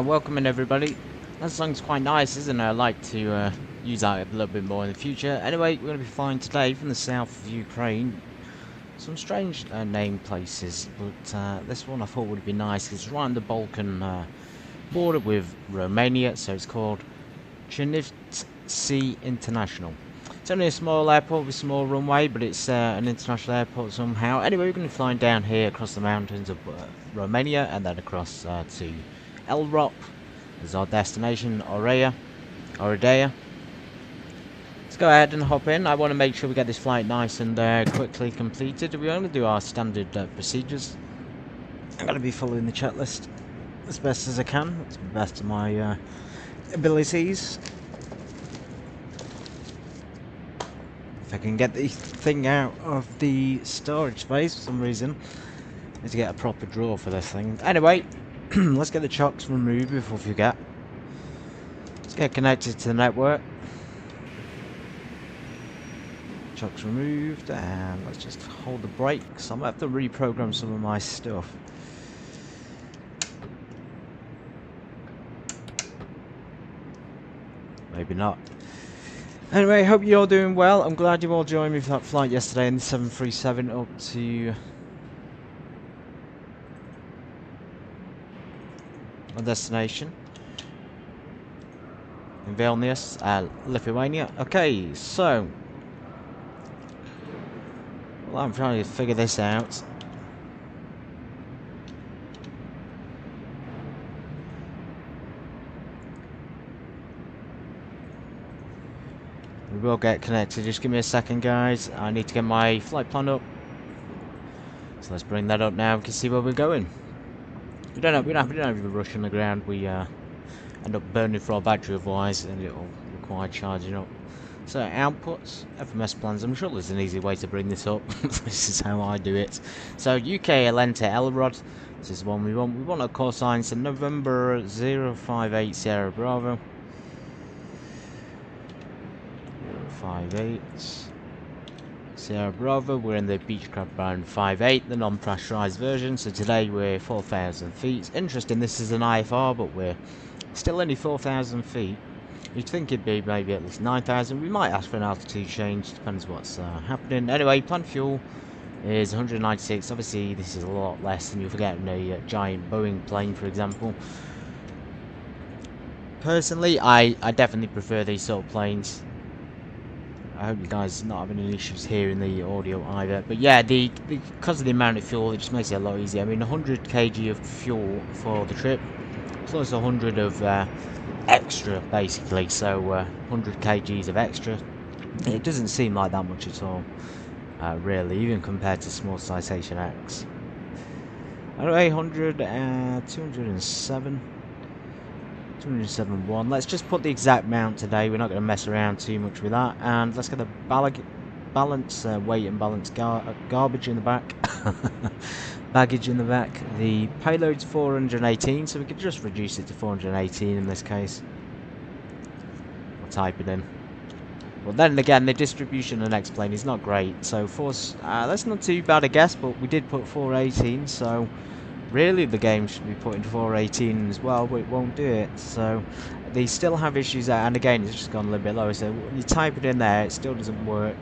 Welcome in everybody. That song's quite nice, isn't it? I'd like to use that a little bit more in the future. Anyway, we're going to be flying today from the south of Ukraine. Some strange named places, but this one I thought would be nice. It's right on the Balkan border with Romania, so it's called Chernovtsy International. It's only a small airport with a small runway, but it's an international airport somehow. Anyway, we're going to be flying down here across the mountains of Romania and then across to LROD is our destination, Oradea. Let's go ahead and hop in. I want to make sure we get this flight nice and quickly completed. We only do our standard procedures. I'm going to be following the checklist as best as I can, to the best of my abilities. If I can get the thing out of the storage space for some reason, I need to get a proper drawer for this thing. Anyway, let's get the chocks removed before we forget. Let's get connected to the network. Chocks removed, and let's just hold the brakes. I might have to reprogram some of my stuff. Maybe not. Anyway, hope you're all doing well. I'm glad you all joined me for that flight yesterday in the 737 up to my destination in Vilnius, Lithuania. Okay, so well, I'm trying to figure this out. We will get connected. Just give me a second, guys. I need to get my flight plan up. So let's bring that up now. We can see where we're going. We don't have a rush on the ground. We end up burning for our battery otherwise, and it'll require charging up. So outputs, FMS plans. I'm sure there's an easy way to bring this up. This is how I do it. So UKLN to LROD. This is the one we want. We want a call sign. So November 058 Sierra Bravo. 058 Sierra Bravo. We're in the Beechcraft Baron 58, the non-pressurized version. So today we're 4,000 feet. Interesting, this is an IFR, but we're still only 4,000 feet. You'd think it'd be maybe at least 9,000. We might ask for an altitude change, depends what's happening. Anyway, planned fuel is 196. Obviously, this is a lot less than you'll forget in a giant Boeing plane, for example. Personally, I definitely prefer these sort of planes. I hope you guys are not having any issues hearing the audio either. But yeah, because of the amount of fuel, it just makes it a lot easier. I mean, 100 kg of fuel for the trip, plus 100 of extra, basically. So 100 kgs of extra. It doesn't seem like that much at all, really, even compared to small Citation X. Anyway, 207. 207.1. Let's just put the exact mount today. We're not going to mess around too much with that. And let's get the balance, weight and balance garbage in the back. Baggage in the back. The payload's 418, so we could just reduce it to 418 in this case. I'll type it in. Well, then again, the distribution of the next plane is not great. So that's not too bad a guess, but we did put 418, so really the game should be putting 418 as well, but it won't do it. So they still have issues there, and again it's just gone a little bit lower, so when you type it in there it still doesn't work,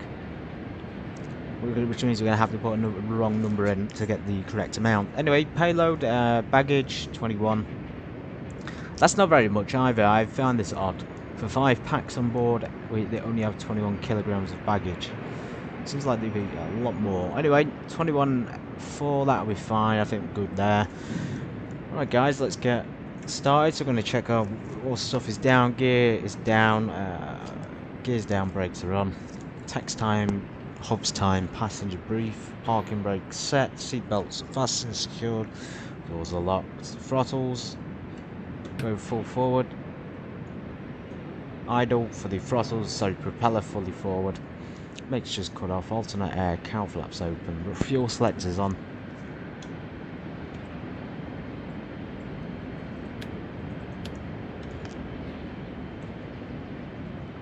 which means we're going to have to put the wrong number in to get the correct amount. Anyway, payload, baggage 21. That's not very much either. I found this odd. For 5 packs on board they only have 21 kilograms of baggage. Seems like they'd be a lot more. Anyway, 21.4, that'll be fine. I think we're good there. Alright guys, let's get started. So we're going to check all stuff is down, gear is down, gears down, brakes are on. Text time, hubs time, passenger brief, parking brakes set, seat belts fastened and secured, doors are locked, throttles, go full forward, idle for the throttles, sorry, propeller fully forward. Mixture's cut off, alternate air, cowl flaps open, fuel selectors on.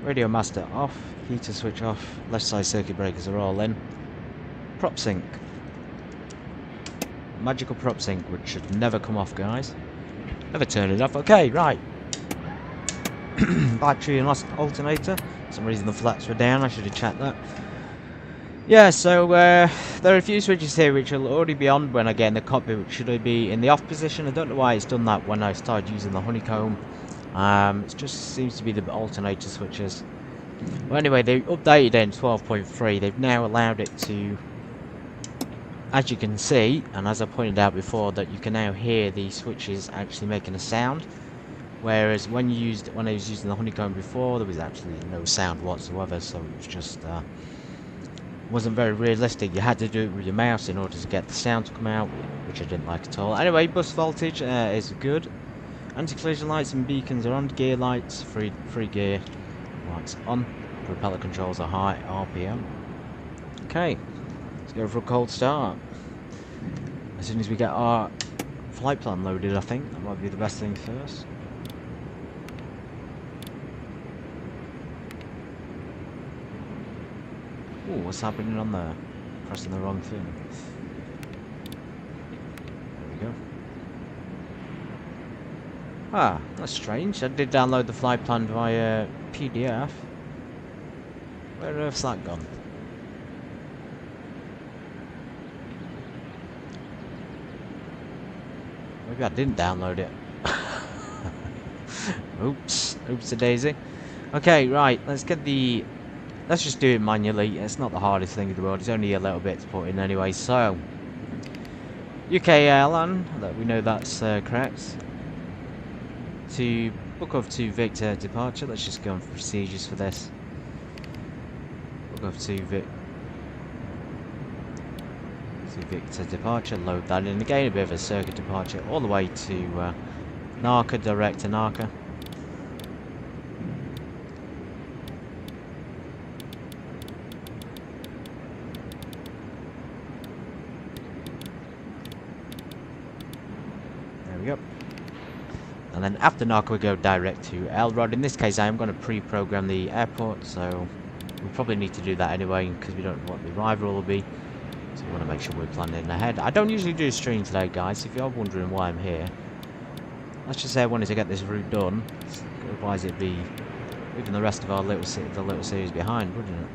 Radio master off, heater switch off, left side circuit breakers are all in. Prop sync. Magical prop sync, which should never come off, guys. Never turn it off. Okay, right. Battery and alternator. For some reason the flats were down. I should have checked that. Yeah, so there are a few switches here which will already be on when I get in the cockpit, which should be in the off position. I don't know why it's done that when I started using the Honeycomb. It just seems to be the alternator switches. Well, anyway, they updated it in 12.3. They've now allowed it to, as you can see, and as I pointed out before, that you can now hear the switches actually making a sound. Whereas when I was using the Honeycomb before, there was actually no sound whatsoever, so it was just wasn't very realistic. You had to do it with your mouse in order to get the sound to come out, which I didn't like at all. Anyway, bus voltage is good. Anti-collision lights and beacons are on. Gear lights, free gear lights on. Propeller controls are high RPM. Okay, let's go for a cold start. As soon as we get our flight plan loaded, I think that might be the best thing first. Oh, what's happening on there? Pressing the wrong thing. There we go. Ah, that's strange. I did download the flight plan via PDF. Where on earth's that gone? Maybe I didn't download it. Oops. Oops-a-daisy. Okay, right. Let's just do it manually. It's not the hardest thing in the world. It's only a little bit to put in anyway. So, UKLN, that we know that's correct. To book off to Victor departure. Let's just go on for procedures for this. Book off to Victor departure. Load that in again. A bit of a circuit departure all the way to Narca, direct to Narca. And then after Narca we go direct to LROD. In this case I am going to pre-program the airport, so we probably need to do that anyway because we don't know what the arrival will be. So we want to make sure we're planning ahead. I don't usually do a stream today, guys, if you're wondering why I'm here. Let's just say I wanted to get this route done, otherwise it'd be leaving the rest of our little series behind, wouldn't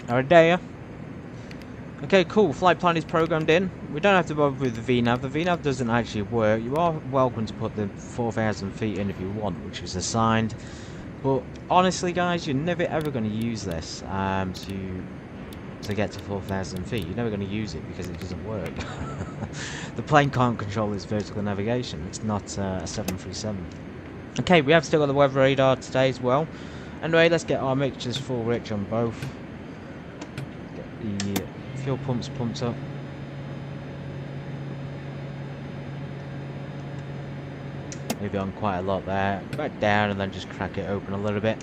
it? Oradea. Okay, cool. Flight plan is programmed in. We don't have to bother with the VNAV. The VNAV doesn't actually work. You are welcome to put the 4,000 feet in if you want, which is assigned. But honestly, guys, you're never ever going to use this to get to 4,000 feet. You're never going to use it because it doesn't work. The plane can't control its vertical navigation. It's not a 737. Okay, we have still got the weather radar today as well. Anyway, let's get our mixtures full rich on both. Get the fuel pumps pumped up. Maybe on quite a lot there. Back down and then just crack it open a little bit.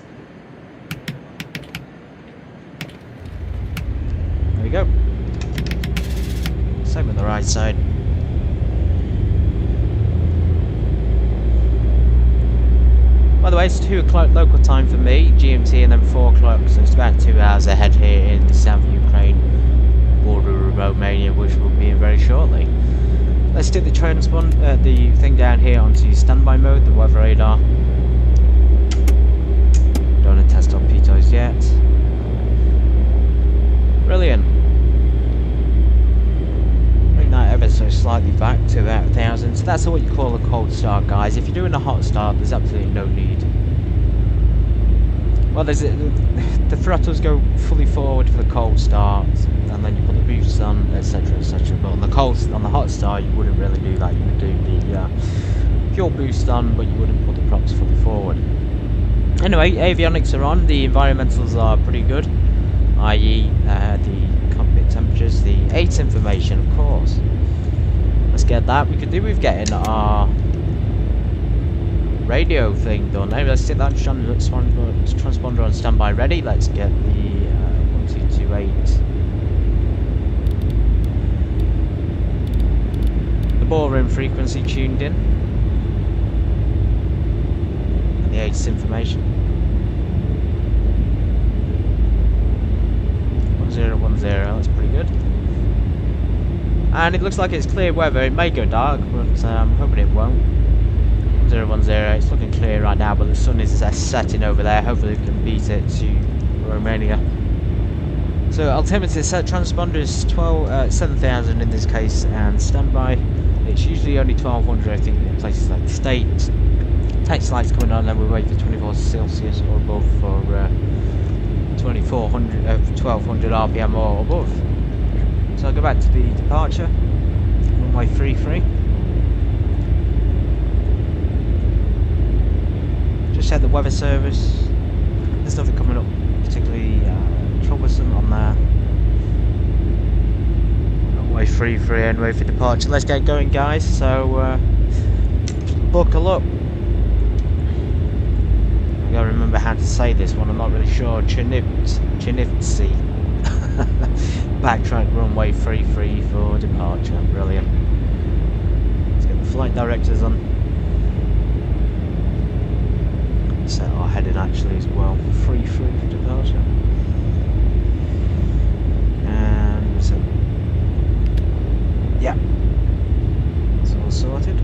There we go. Same on the right side. By the way, it's 2 o'clock local time for me, GMT, and then 4 o'clock, so it's about 2 hours ahead here in the south of Ukraine, border of Romania, which will be in very shortly. Let's stick the the thing down here onto standby mode, the weather radar. Don't want to test on pitos yet. Brilliant. Bring that ever so slightly back to about 1,000. So that's what you call a cold start, guys. If you're doing a hot start, there's absolutely no need. Well, the throttles go fully forward for the cold start, and then you put the boosts on, etc., etc. But on the hot start, you wouldn't really do that. You would do the fuel boost on, but you wouldn't put the props fully forward. Anyway, avionics are on. The environmentals are pretty good, i.e., the cockpit temperatures, the 8 information, of course. Let's get that. We could do with getting our radio thing done. Anyway, let's get that transponder on standby ready. Let's get the 1228. The ballroom frequency tuned in. And the 8's information. 1010, that's pretty good. And it looks like it's clear weather. It may go dark, but I'm hoping it won't. 010, it's looking clear right now, but the sun is setting over there. Hopefully we can beat it to Romania. So altimeter set, transponder is 7,000 in this case, and standby. It's usually only 1200, I think, in places like the States. Text lights coming on, and we wait for 24 Celsius or above for 1200 RPM or above. So I'll go back to the departure. Runway 33. Just check the weather service. There's nothing coming up particularly troublesome on there. Runway 33 anyway for departure. Let's get going, guys. So buckle up. I gotta remember how to say this one. I'm not really sure. Chernivtsi. Backtrack runway 33 for departure. Brilliant. Let's get the flight directors on. Set our heading actually as well. 33 for departure. And so, yeah, it's all sorted.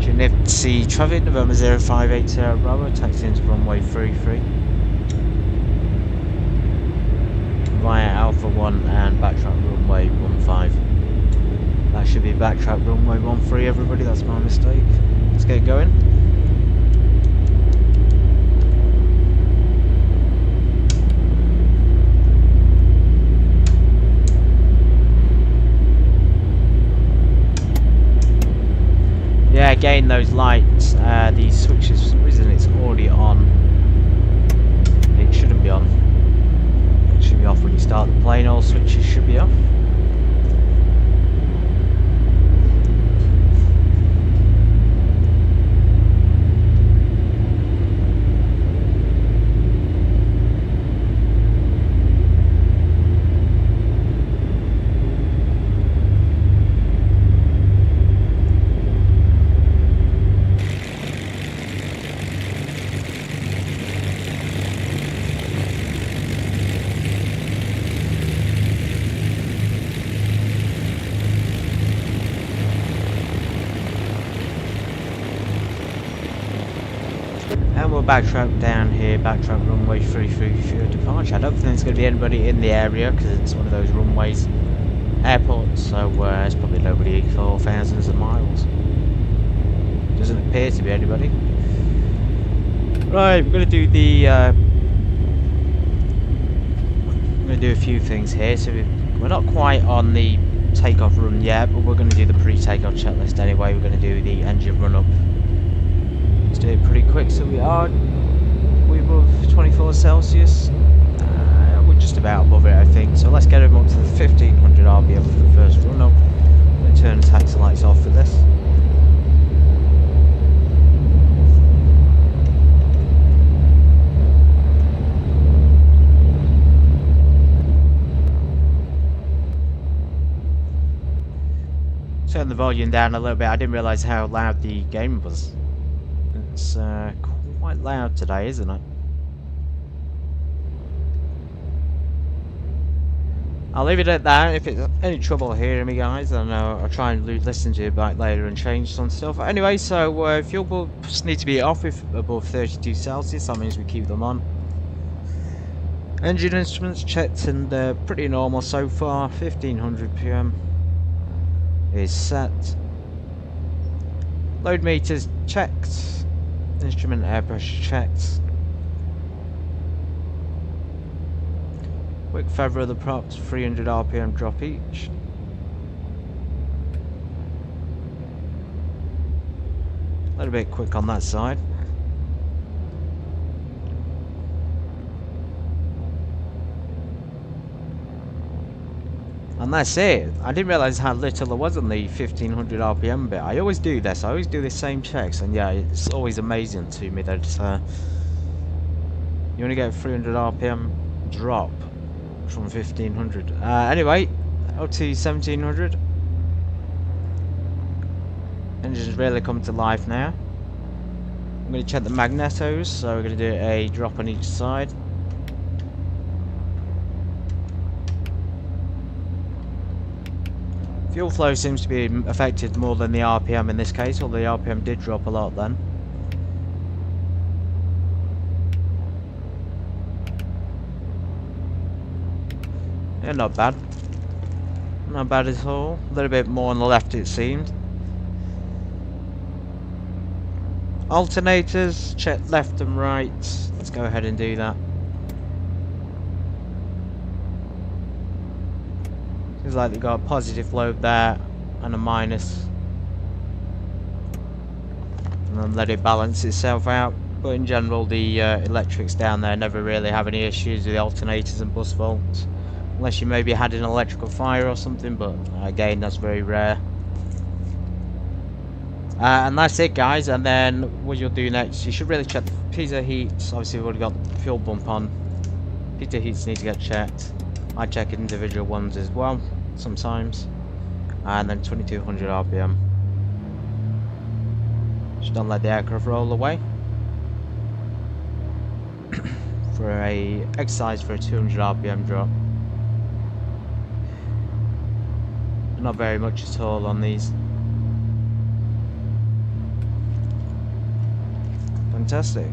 Chernivtsi traffic, November 0580 Bravo, taxi into runway 33 via Alpha 1 and backtrack runway 15. That should be backtrack runway 13, everybody, that's my mistake. Let's get going. Yeah, again, those lights, these switches, for some reason it's already on. It shouldn't be on. It should be off when you start the plane. All switches should be off. And we'll backtrack down here, backtrack runway 33 for your departure. I don't think there's going to be anybody in the area because it's one of those runways airports, so there's probably nobody for thousands of miles. Doesn't appear to be anybody. Right, we're going to do the I'm going to do a few things here. So we're not quite on the takeoff run yet, but we're going to do the pre-takeoff checklist anyway. We're going to do the engine run up. Let's do it pretty quick. So we're above 24 Celsius. We're just about above it, I think. So let's get them up to the 1500 RPM for the first run up. I'm going to turn the taxi lights off for this. Turn the volume down a little bit. I didn't realise how loud the game was. It's quite loud today, isn't it? I'll leave it at that. If it's any trouble hearing me, guys, then I'll try and listen to it back later and change some stuff. Anyway, so fuel pumps need to be off if above 32 Celsius. That means we keep them on. Engine instruments checked and pretty normal so far. 1500 PM is set. Load meters checked. Instrument air pressure checked. Quick feather of the props, 300 RPM drop each. A little bit quick on that side. And that's it. I didn't realise how little there was on the 1500 RPM bit. I always do this. I always do the same checks, and yeah, it's always amazing to me that you only get a 300 RPM drop from 1500. Anyway, up to 1700. Engine's really come to life now. I'm going to check the magnetos, so we're going to do a drop on each side. Fuel flow seems to be affected more than the RPM in this case, although the RPM did drop a lot then. Yeah, not bad. Not bad at all. A little bit more on the left it seemed. Alternators, check left and right. Let's go ahead and do that. Seems like they've got a positive load there and a minus. And then let it balance itself out. But in general, the electrics down there never really have any issues with the alternators and bus faults. Unless you maybe had an electrical fire or something, but again, that's very rare. And that's it, guys. And then what you'll do next, you should really check the piezo heats. Obviously, we've already got the fuel bump on. Piezo heats need to get checked. I check individual ones as well, sometimes. And then 2200 RPM. Just don't let the aircraft roll away. For a exercise for a 200 RPM drop. Not very much at all on these. Fantastic.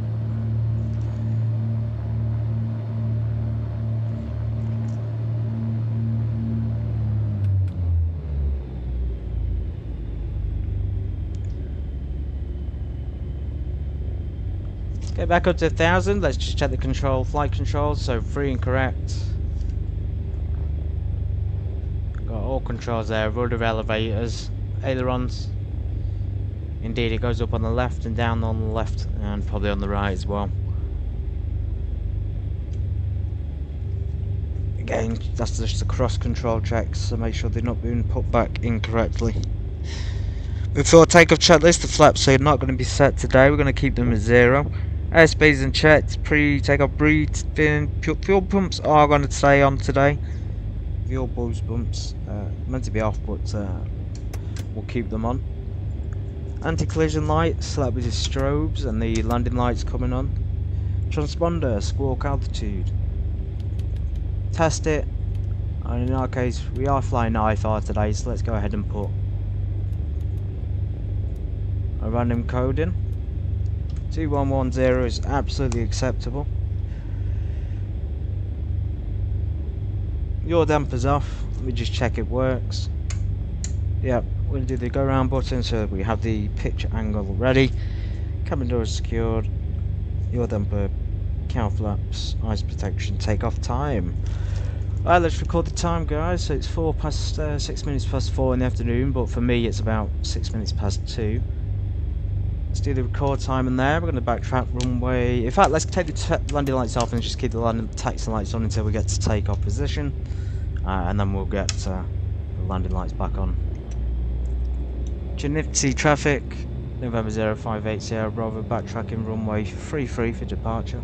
Get back up to 1000. Let's just check the flight controls. So free and correct. Got all controls there. Rudder, elevators, ailerons. Indeed, it goes up on the left and down on the left, and probably on the right as well. Again, that's just the cross control checks, so make sure they're not being put back incorrectly. Before takeoff checklist, the flaps are not going to be set today. We're going to keep them at 0. Airspeeds and checks, pre-takeoff breathing, fuel pumps are going to stay on today. Fuel boost pumps meant to be off, but we'll keep them on. Anti-collision lights, that with the strobes and the landing lights coming on. Transponder, squawk altitude. Test it. And in our case, we are flying Ep5 today, so let's go ahead and put a random code in. 2110 is absolutely acceptable. Your damper's off. Let me just check it works. Yep, we're going to do the go round button so we have the pitch angle ready. Cabin door is secured. Your damper, cow flaps, eyes protection, take off time. Right, let's record the time, guys. So it's 6 minutes past 4 in the afternoon, but for me it's about 6 minutes past 2. Let's do the record time in there. We're going to backtrack runway. In fact, let's take the landing lights off and just keep the taxi lights on until we get to takeoff position. And then we'll get the landing lights back on. Chernivtsi traffic, November 0580, Bravo, backtracking runway 33 for departure.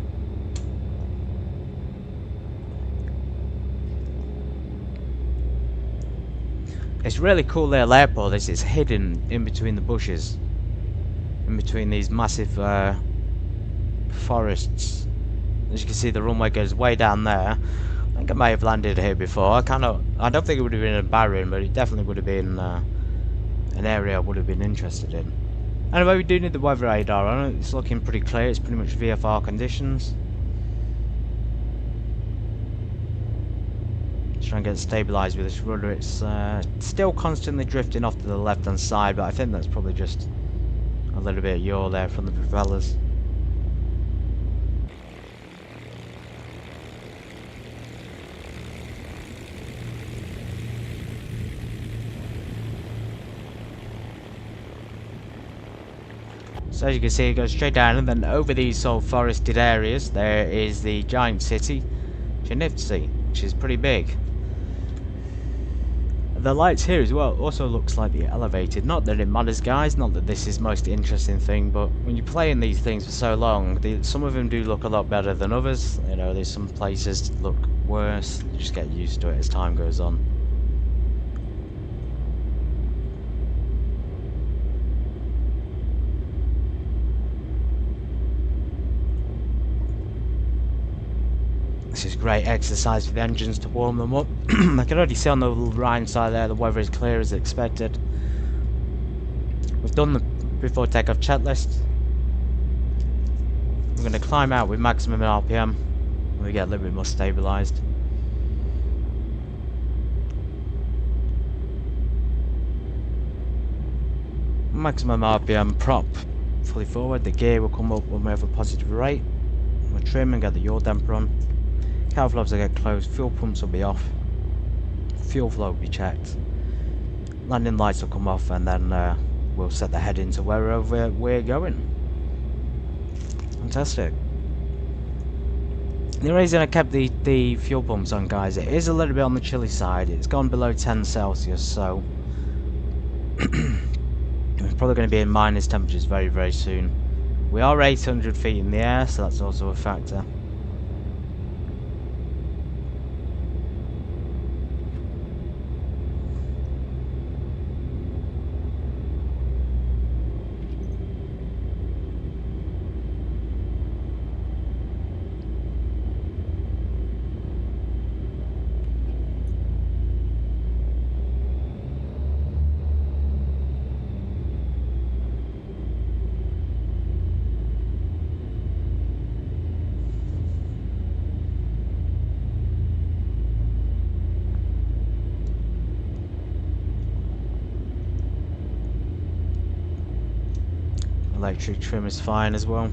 It's really cool little airport. This is hidden in between the bushes. In between these massive forests. As you can see, the runway goes way down there. I think I may have landed here before. I don't think it would have been a Baron, but it definitely would have been an area I would have been interested in. Anyway, we do need the weather radar on it. It's looking pretty clear. It's pretty much VFR conditions. Just trying to get it stabilised with this rudder. It's still constantly drifting off to the left hand side, but I think that's probably just a little bit of yaw there from the propellers. So as you can see, it goes straight down, and then over these sort of forested areas there is the giant city Chernivtsi, which is pretty big. The lights here as well also look slightly elevated. Not that it matters, guys, not that this is the most interesting thing, but when you play in these things for so long, some of them do look a lot better than others. You know, there's some places that look worse. You just get used to it as time goes on. This is great exercise for the engines to warm them up. I can already see on the right side there the weather is clear as expected. We've done the before takeoff checklist. We're going to climb out with maximum RPM when we get a little bit more stabilised. Maximum RPM, prop fully forward, the gear will come up when we have a positive rate. We'll trim and get the yaw damper on. Cowl flaps will get closed, fuel pumps will be off, fuel flow will be checked, landing lights will come off, and then we'll set the heading to wherever we're going. Fantastic. The reason I kept the fuel pumps on, guys, it is a little bit on the chilly side. It's gone below 10 Celsius, so we're probably going to be in minus temperatures very, very soon. We are 800 feet in the air, so that's also a factor. Electric trim is fine as well.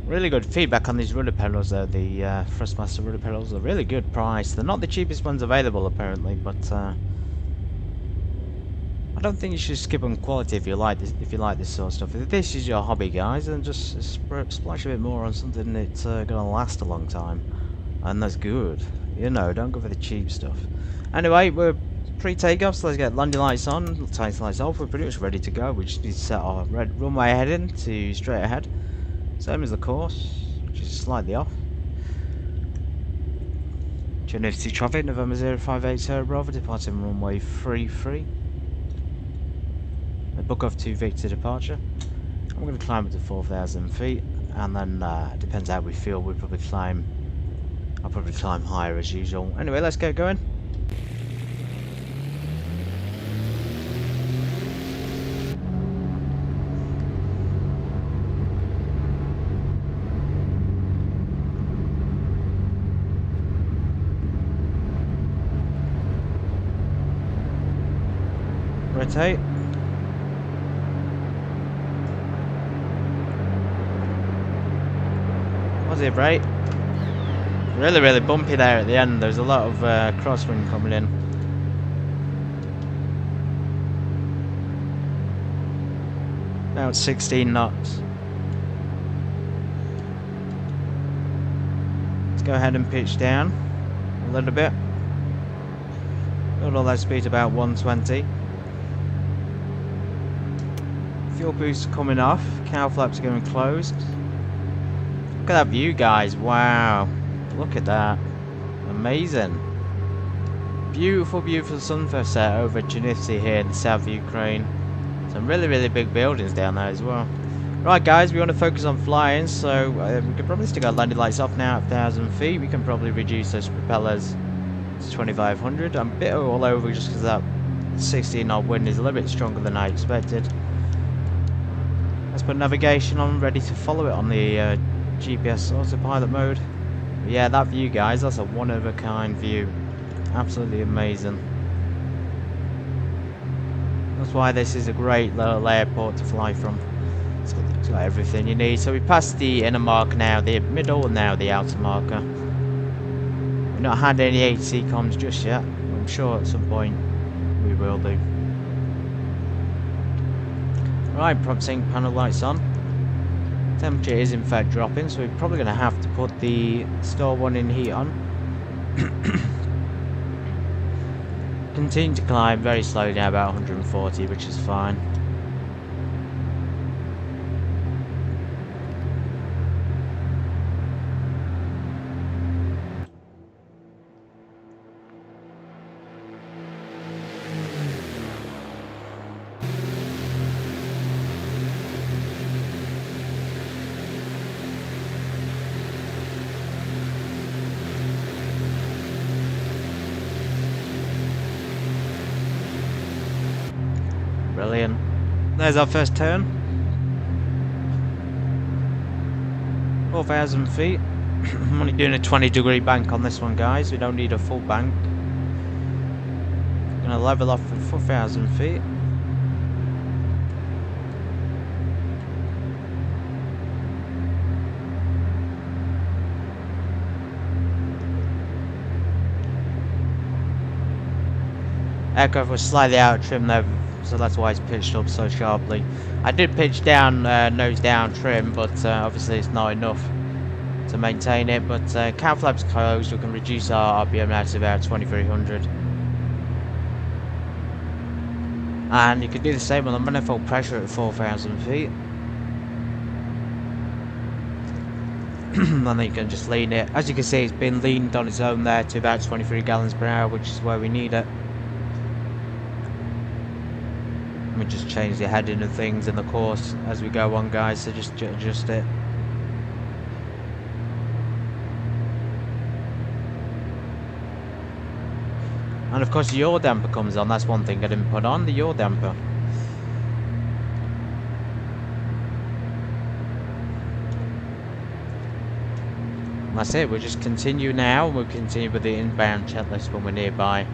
Really good feedback on these rudder pedals though, the Thrustmaster rudder pedals are really good price. They're not the cheapest ones available apparently, but I don't think you should skip on quality if you like this sort of stuff. If this is your hobby, guys, then just splash a bit more on something that's gonna last a long time. And that's good. You know, don't go for the cheap stuff. Anyway, we're pre-takeoff, so let's get landing lights on, tail lights off. We're pretty much ready to go. We just need to set our red runway heading to straight ahead. Same as the course, which is slightly off. Chernivtsi traffic, November 058 Bravo, departing runway 33. A book off to Victor departure. I'm going to climb up to 4,000 feet, and then depends how we feel. I'll probably climb higher as usual. Anyway, let's get going. Rotate. Positive rate. Really bumpy there at the end. There's a lot of crosswind coming in. Now it's 16 knots. Let's go ahead and pitch down a little bit. Got all that speed about 120. Fuel boost coming off, cowl flaps are going closed. Look at that view, guys, wow, look at that, amazing. Beautiful sunset over Chernivtsi here in the south of Ukraine. Some really big buildings down there as well. Right guys, we want to focus on flying, so we can probably stick our landing lights off now at 1,000 feet. We can probably reduce those propellers to 2,500. I'm a bit all over just because that 16 knot wind is a little bit stronger than I expected. Let's put navigation on, ready to follow it on the GPS autopilot mode. But yeah, that view, guys, that's a one-of-a-kind view. Absolutely amazing. That's why this is a great little airport to fly from. It's got everything you need. So we passed the inner mark now, the middle, and now the outer marker. not had any ATC comms just yet. I'm sure at some point we will do. Right, prop sync panel lights on. Temperature is in fact dropping, so we're probably going to have to put the store one in heat on. Continue to climb very slowly now, about 140, which is fine. Brilliant. There's our first turn. 4,000 feet. I'm only doing a 20-degree bank on this one, guys. We don't need a full bank. Gonna level off for 4,000 feet. Aircraft was slightly out of trim there, so that's why it's pitched up so sharply. I did pitch down, nose down trim, but obviously it's not enough to maintain it. But cow flaps closed, we can reduce our RPM now to about 2300. And you can do the same on the manifold pressure at 4,000 feet. And then you can just lean it. As you can see, it's been leaned on its own there to about 23 gallons per hour, which is where we need it. We just change the heading and things in the course as we go on, guys, so just adjust it. And of course the yaw damper comes on. That's one thing I didn't put on, the yaw damper. And that's it, we'll just continue now. We'll continue with the inbound checklist when we're nearby.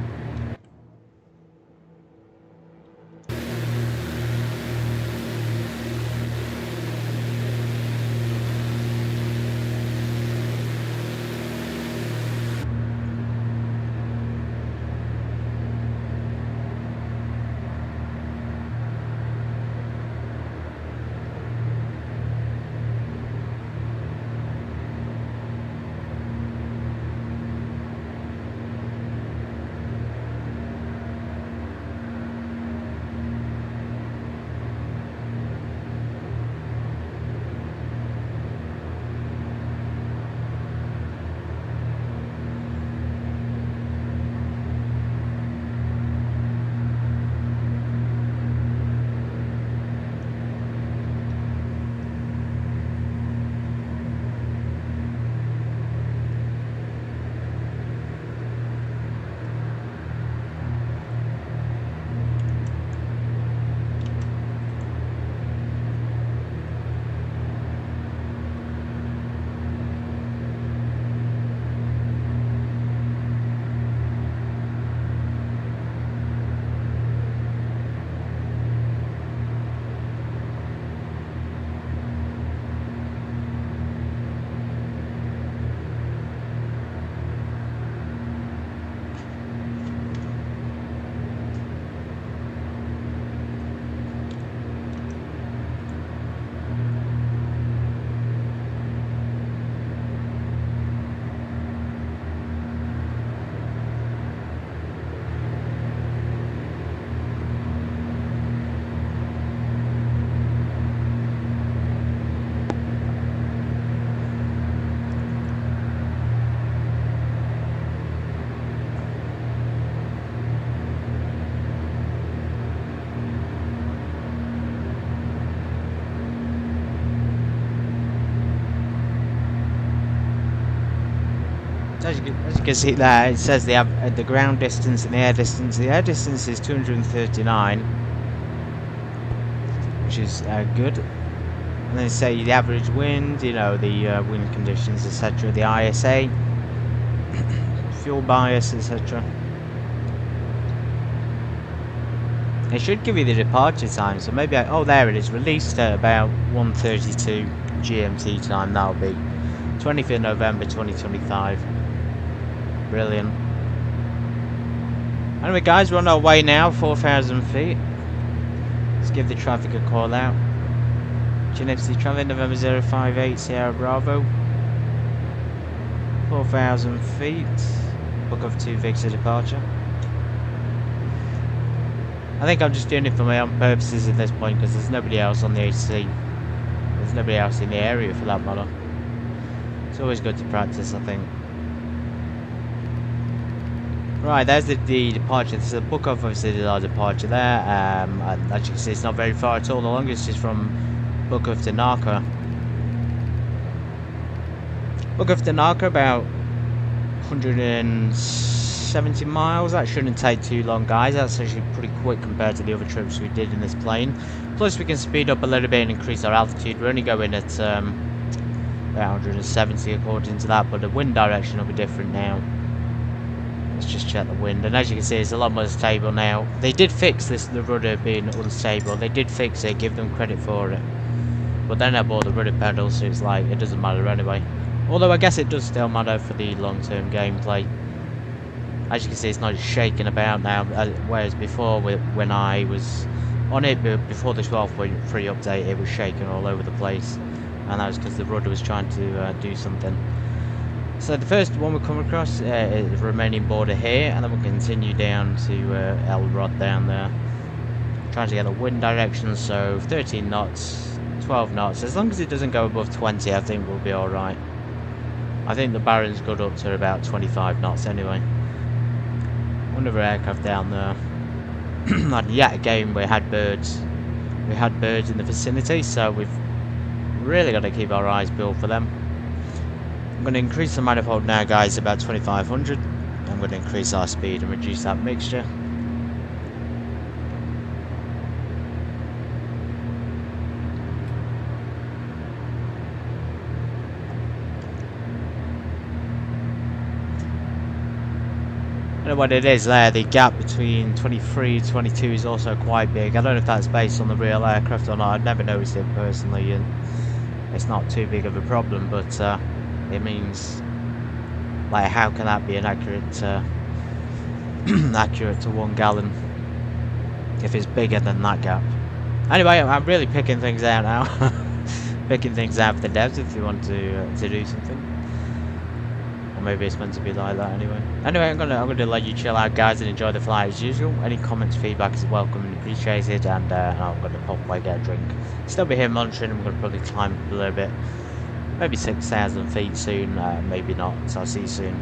As you can see there, it says the ground distance and the air distance. The air distance is 239, which is good. And then say the average wind, you know, the wind conditions, etc. The ISA, fuel bias, etc. It should give you the departure time, so maybe oh, there it is, released at about 1:32 GMT time. That'll be 20th of November 2025. Brilliant. Anyway guys, we're on our way now, 4,000 feet. Let's give the traffic a call out. Chernivtsi traffic, November 058 Sierra Bravo. 4,000 feet. Book of 2 Victor departure. I think I'm just doing it for my own purposes at this point because there's nobody else on the HC. There's nobody else in the area for that matter. It's always good to practice, I think. Right, there's the departure. This is a book of obviously our departure there. And as you can see, it's not very far at all. The longest is from Bukov to Narka. Bukov to Narka, about 170 miles. That shouldn't take too long, guys. That's actually pretty quick compared to the other trips we did in this plane. Plus, we can speed up a little bit and increase our altitude. We're only going at about 170 according to that, but the wind direction will be different now. Let's just check the wind, and as you can see, it's a lot more stable now. They did fix this, the rudder being unstable. They did fix it, give them credit for it. But then I bought the rudder pedal, so it's like, it doesn't matter anyway. Although I guess it does still matter for the long-term gameplay. As you can see, it's not shaking about now, whereas before, when I was on it, before the 12.3 update, it was shaking all over the place. And that was because the rudder was trying to do something. So the first one we come across is the remaining border here, and then we'll continue down to LROD down there. Trying to get the wind direction, so 13 knots, 12 knots. As long as it doesn't go above 20, I think we'll be alright. I think the Baron's got up to about 25 knots anyway. Another aircraft down there. And yet again, we had birds. We had birds in the vicinity, so we've really got to keep our eyes peeled for them. I'm going to increase the manifold now, guys, about 2,500. I'm going to increase our speed and reduce that mixture. I don't know what it is there, the gap between 23 and 22 is also quite big. I don't know if that's based on the real aircraft or not. I've never noticed it personally, and it's not too big of a problem, but it means, like, how can that be an accurate accurate to 1 gallon if it's bigger than that gap? Anyway, I'm really picking things out now. Picking things out for the devs if you want to do something. Or maybe it's meant to be like that anyway. Anyway, I'm gonna let you chill out, guys, and enjoy the flight as usual. Any comments, feedback is welcome and appreciated, and I'm gonna pop away, get a drink. Still be here monitoring. I'm gonna probably climb up a little bit. Maybe 6,000 feet soon, maybe not, so I'll see you soon.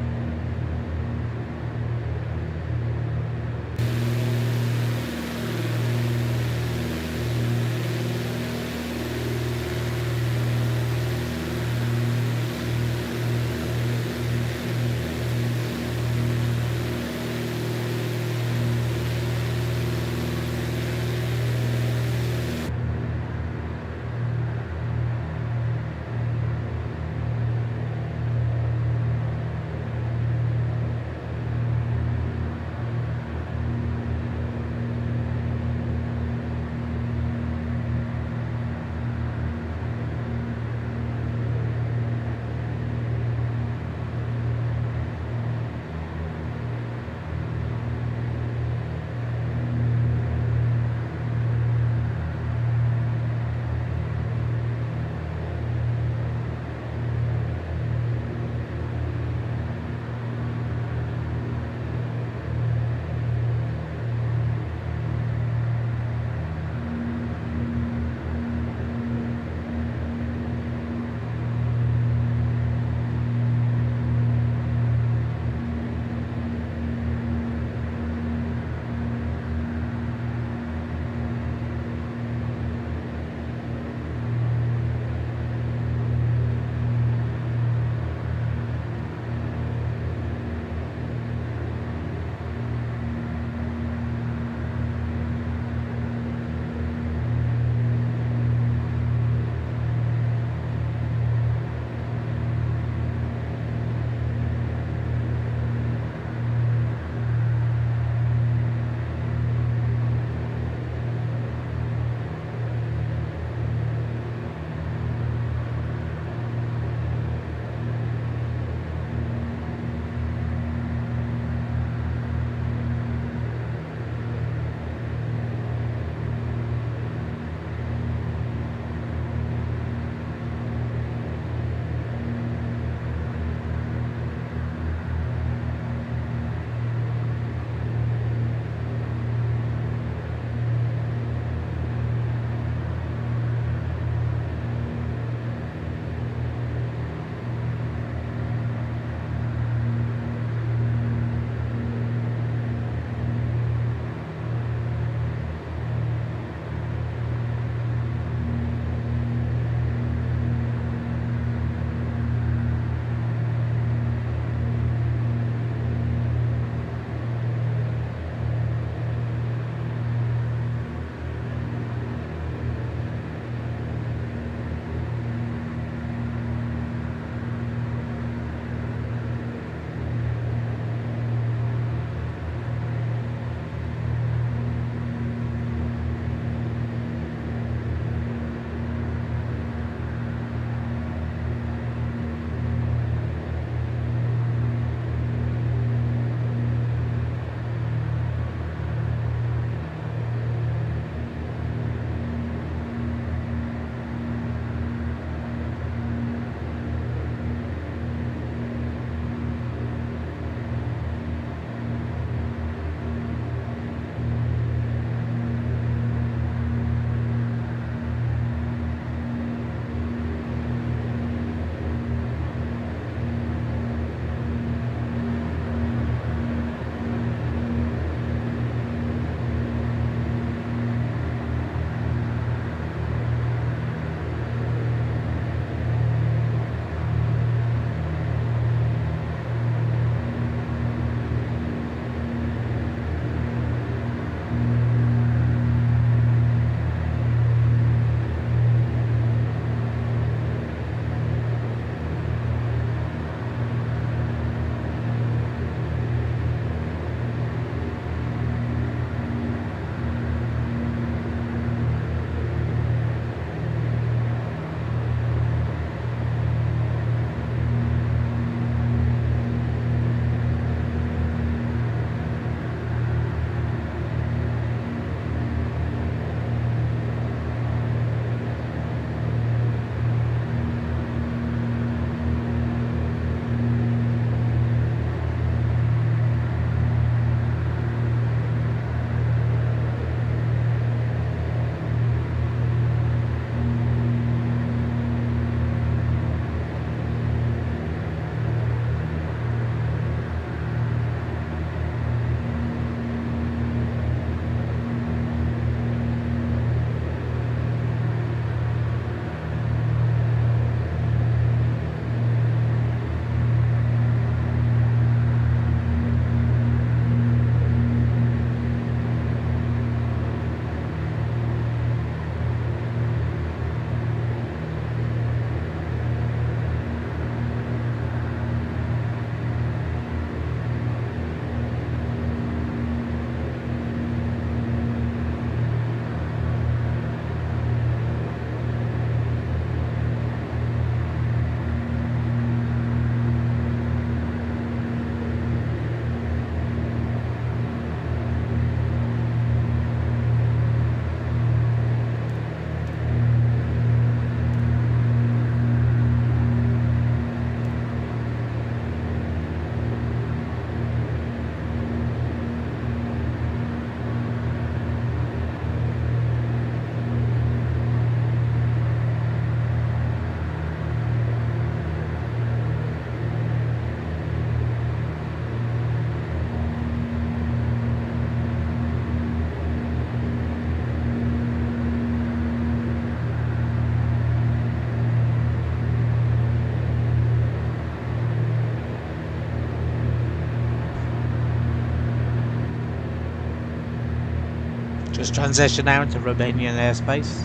Just transition out to Romanian airspace.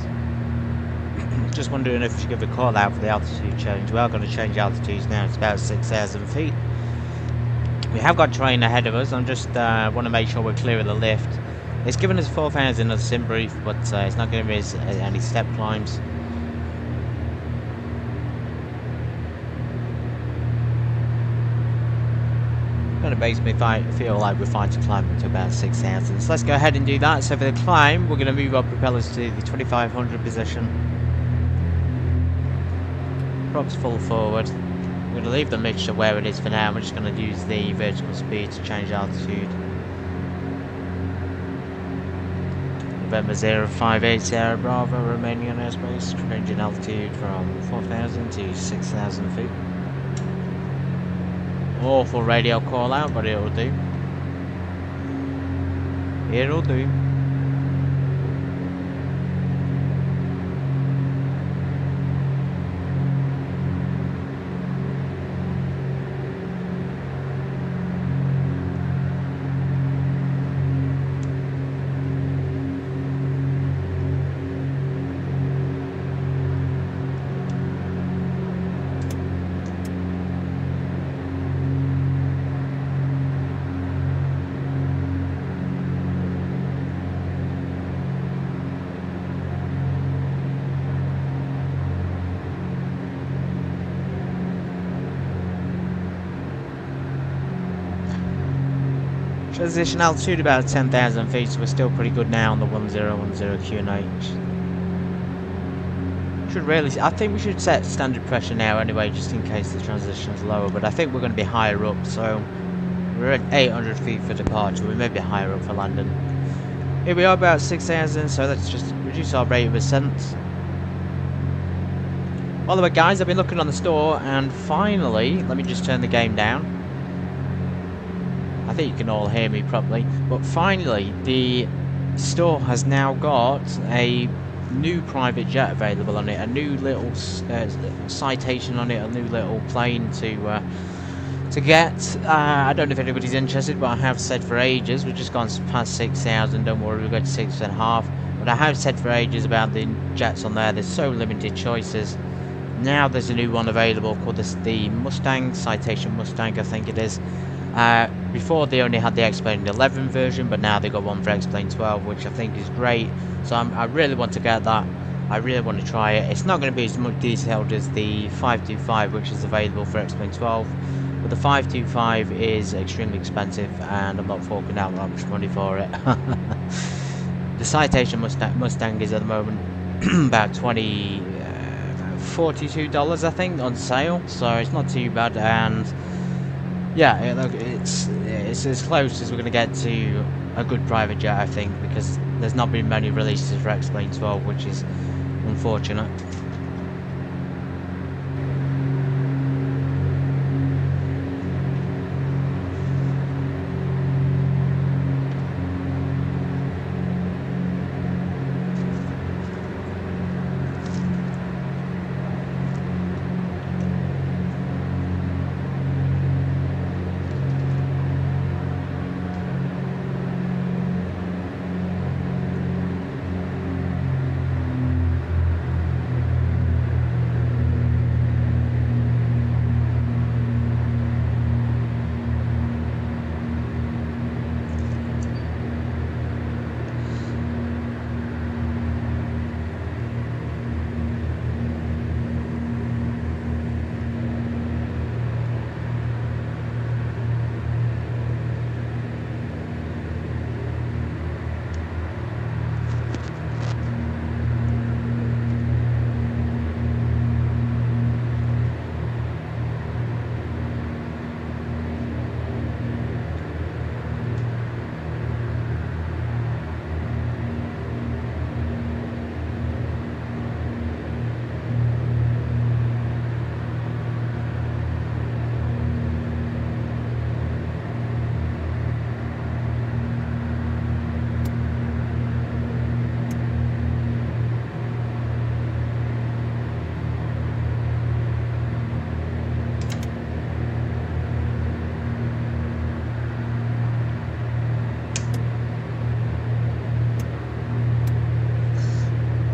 Just wondering if you give a call out for the altitude change. We are going to change altitudes now. It's about 6,000 feet. We have got terrain ahead of us. I'm just want to make sure we're clear of the lift. It's given us 4,000 as a sim brief, but it's not giving us any step climbs. Kind of makes me feel like we're fine to climb up to about 6,000. So let's go ahead and do that. So for the climb, we're going to move our propellers to the 2500 position. Props full forward. We're going to leave the mixture where it is for now. We're just going to use the vertical speed to change altitude. November 058 Sierra Bravo, Romanian airspace, changing altitude from 4,000 to 6,000 feet. Awful radio call out, but it'll do. It'll do. Transition altitude about 10,000 feet, so we're still pretty good now on the 1010 QNH. Should really, I think we should set standard pressure now anyway, just in case the transition is lower, but I think we're going to be higher up, so we're at 800 feet for departure, we may be higher up for landing. Here we are about 6,000, so let's just reduce our rate of ascent. By the way guys, I've been looking on the store, and finally, let me just turn the game down. I think you can all hear me properly, but finally the store has now got a new private jet available on it, a new little citation on it, a new little plane to get. I don't know if anybody's interested, but I have said for ages, we've just gone past 6,000, don't worry, we'll go to 6.5, but I have said for ages about the jets on there. There's so limited choices. Now there's a new one available called the Mustang, Citation Mustang I think it is. Before they only had the X-Plane 11 version, but now they got one for X-Plane 12, which I think is great. So I really want to get that. I really want to try it. It's not going to be as much detailed as the 525, which is available for X-Plane 12, but the 525 is extremely expensive, and I'm not forking out that much money for it. The Citation Mustang is at the moment about $42 I think on sale, so it's not too bad. And yeah, look, it's as close as we're going to get to a good private jet, I think, because there's not been many releases for X-Plane 12, which is unfortunate.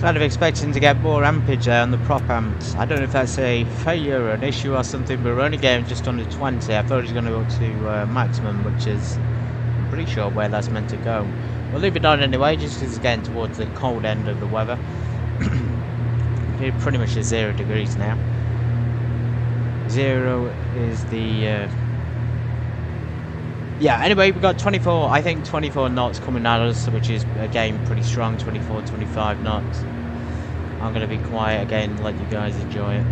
Kind of expecting to get more ampage there on the prop amps. I don't know if that's a failure or an issue or something, but we're only getting just under 20. I thought it was going to go to maximum, which is, I'm pretty sure, where that's meant to go. We'll leave it on anyway, just because it's getting towards the cold end of the weather. Pretty much at 0 degrees now. 0 is the... yeah, anyway, we've got 24, I think 24 knots coming at us, which is, again, pretty strong, 24, 25 knots. I'm going to be quiet again and let you guys enjoy it.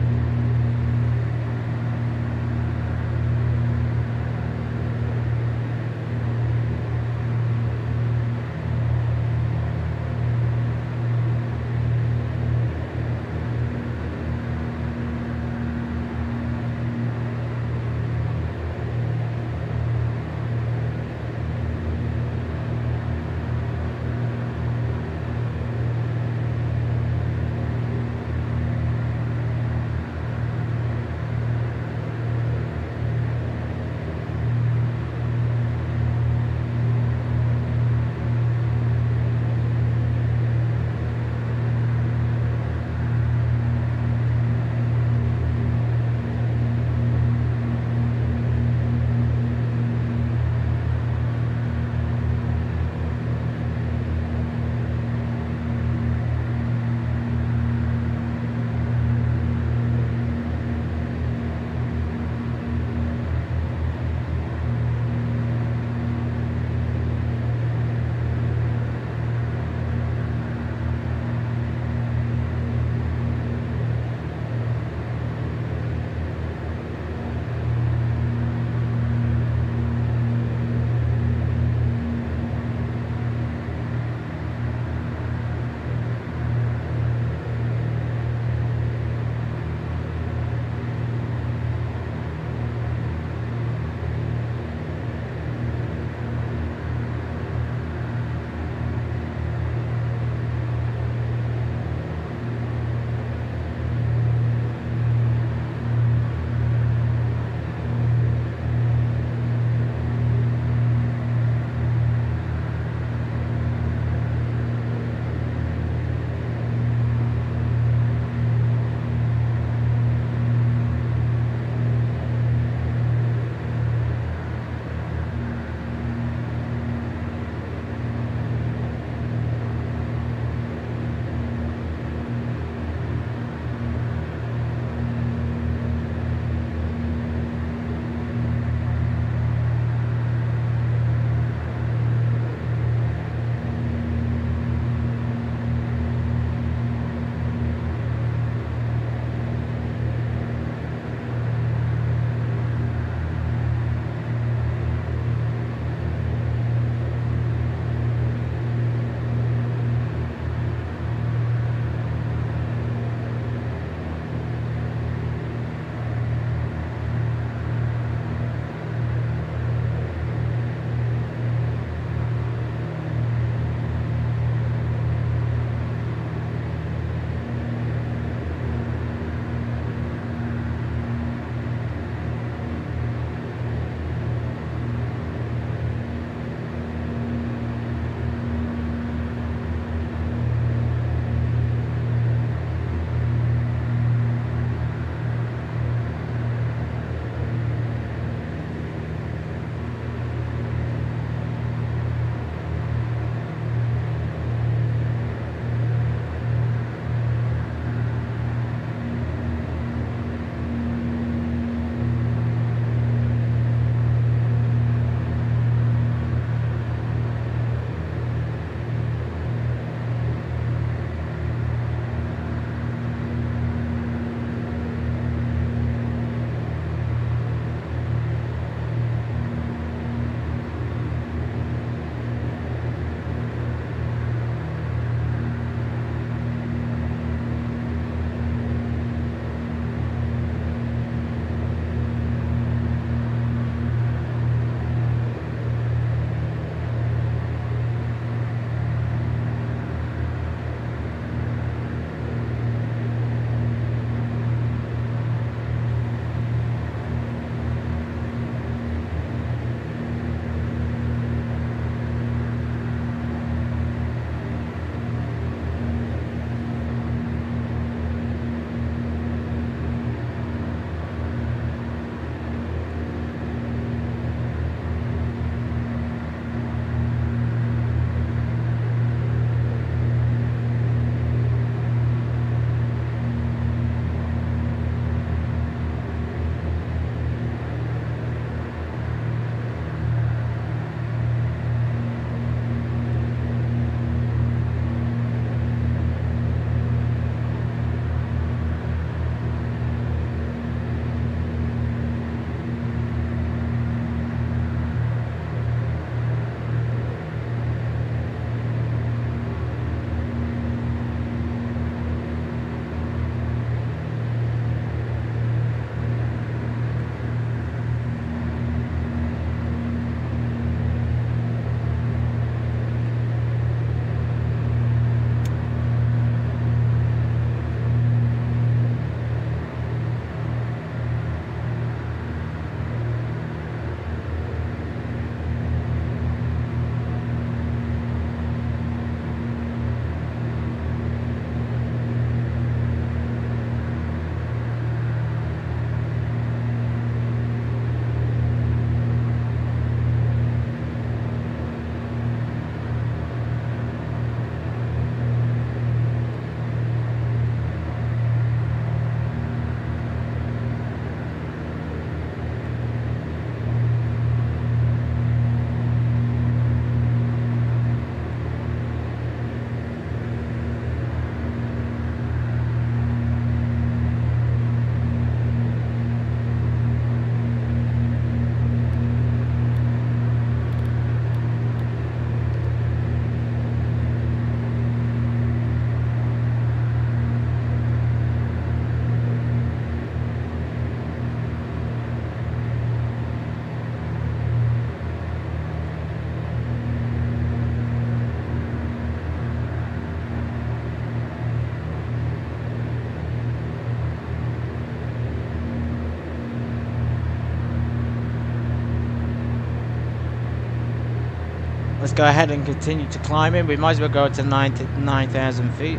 Let's go ahead and continue to climbing. We might as well go to 9,000 feet.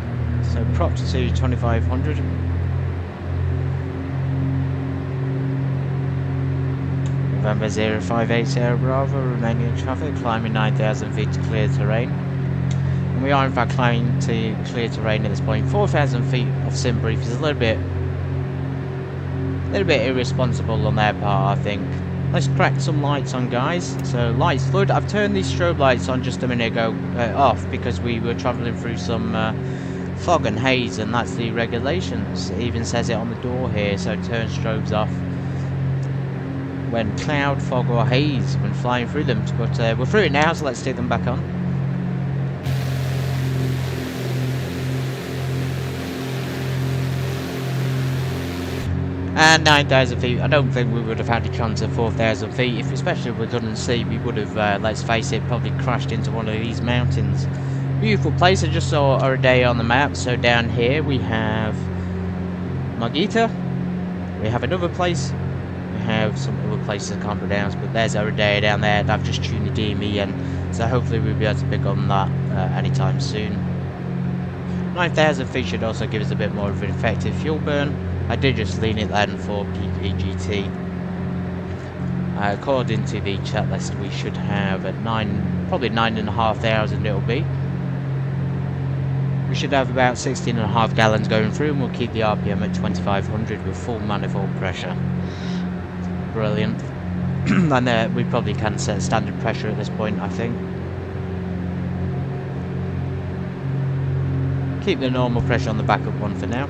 So props to 2,500. November 058 Sierra Bravo, remaining in traffic, climbing 9,000 feet to clear terrain. And we are in fact climbing to clear terrain at this point. 4,000 feet of sim brief is a little bit irresponsible on their part, I think. Let's crack some lights on, guys. So lights flood. I've turned these strobe lights on just a minute ago off because we were travelling through some fog and haze, and that's the regulations. It even says it on the door here, so turn strobes off when cloud, fog or haze when flying through them. But we're through it now, so let's take them back on. And 9,000 feet, I don't think we would have had a chance at 4,000 feet, especially if we couldn't see. We would have, let's face it, probably crashed into one of these mountains. Beautiful place. I just saw Oradea on the map. So down here we have Margita, we have another place, we have some other places I can't pronounce, but there's Oradea down there. I've just tuned the DME in, so hopefully we'll be able to pick on that anytime soon. 9,000 feet should also give us a bit more of an effective fuel burn. I did just lean it then for PPGT. According to the chat list, we should have at probably 9,500 it'll be. We should have about 16.5 gallons going through, and we'll keep the RPM at 2,500 with full manifold pressure. Brilliant. And we probably can set standard pressure at this point, I think. Keep the normal pressure on the backup one for now.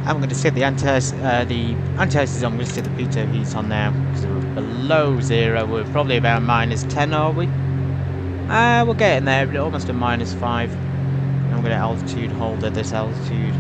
I'm going to set the anti-ice is on. I'm going to set the pitot heat on now because we're below zero. We're probably about -10, are we? We're getting there, but almost a -5. I'm going to altitude hold at this altitude.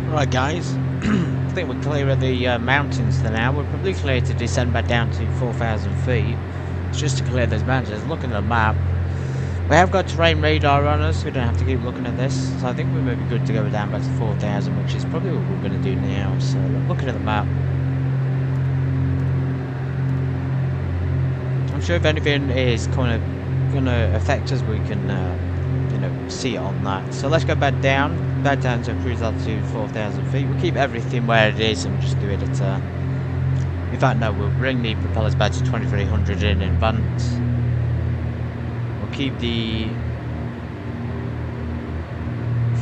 Right guys, I think we're clear of the mountains for now. We're probably clear to descend back down to 4,000 feet. It's just to clear those mountains. Looking at the map, we have got terrain radar on us, so we don't have to keep looking at this. So I think we may be good to go down back to 4,000, which is probably what we're going to do now. So looking at the map, I'm sure if anything is kind of going to affect us, we can you know, see it on that. So let's go back down to cruise altitude 4,000 feet. We'll keep everything where it is and just do it at in fact no, we'll bring the propellers back to 2300 in advance. We'll keep the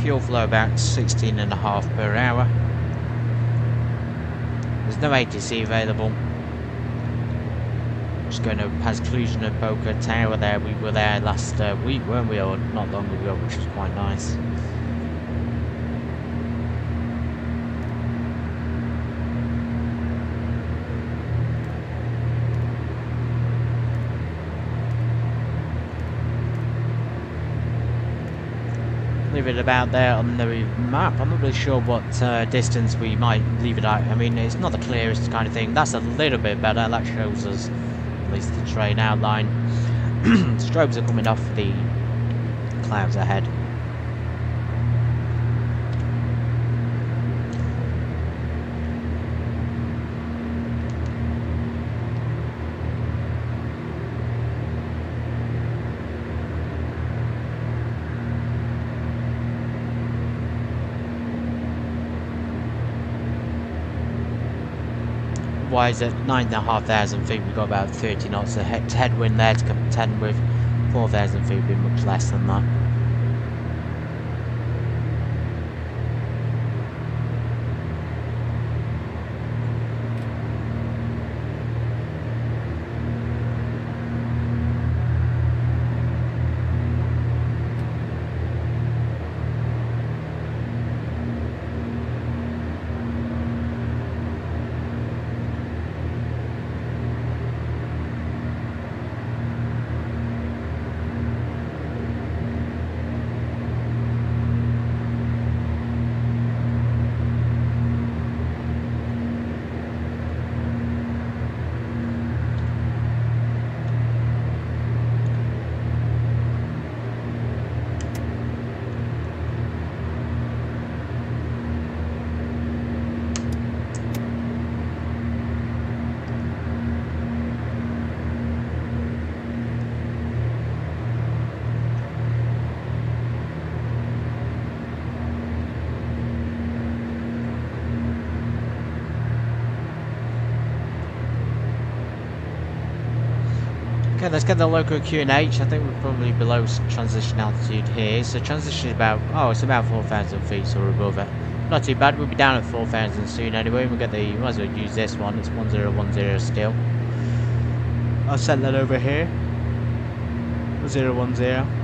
fuel flow about 16.5 per hour. There's no ATC available. Just going to pass Cluj-Napoca Tower there. We were there last week, weren't we, or not long ago, which was quite nice. Leave it about there on the map. I'm not really sure what distance we might leave it at. I mean, it's not the clearest kind of thing. That's a little bit better. That shows us at least the terrain outline. Strobes are coming off the clouds ahead. Wise at 9,500 feet, we've got about 30 knots of headwind there to contend with. 4,000 feet would be much less than that. Okay, let's get the local QNH. I think we're probably below transition altitude here. So transition is about, oh, it's about 4,000 feet, so we're above it. Not too bad. We'll be down at 4,000 soon anyway. We'll get the, might as well use this one. It's 1010 still. I'll set that over here. 1010.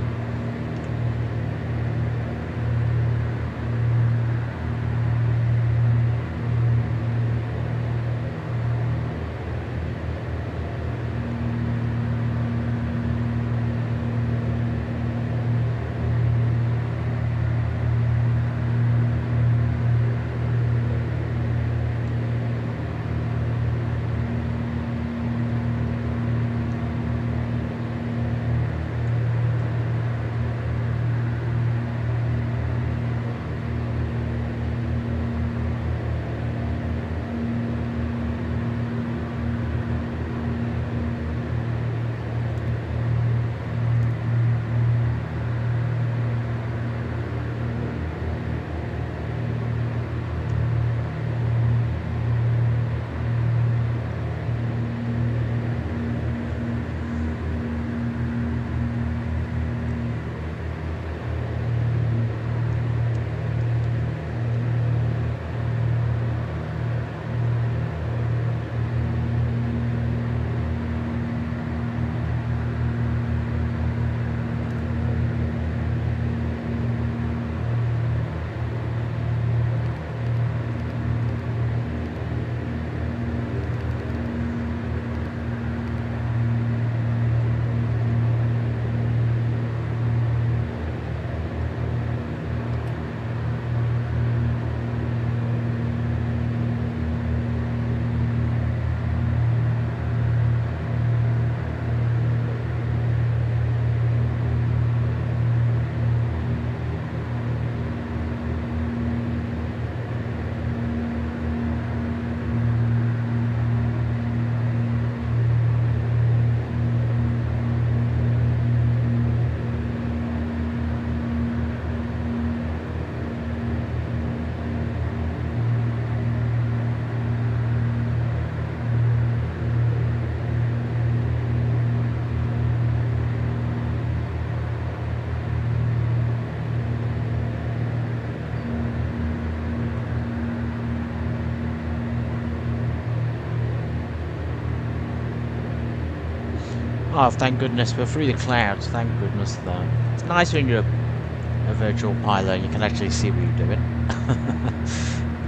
Oh, thank goodness we're through the clouds. Thank goodness for that. It's nice when you're a virtual pilot and you can actually see what you're doing.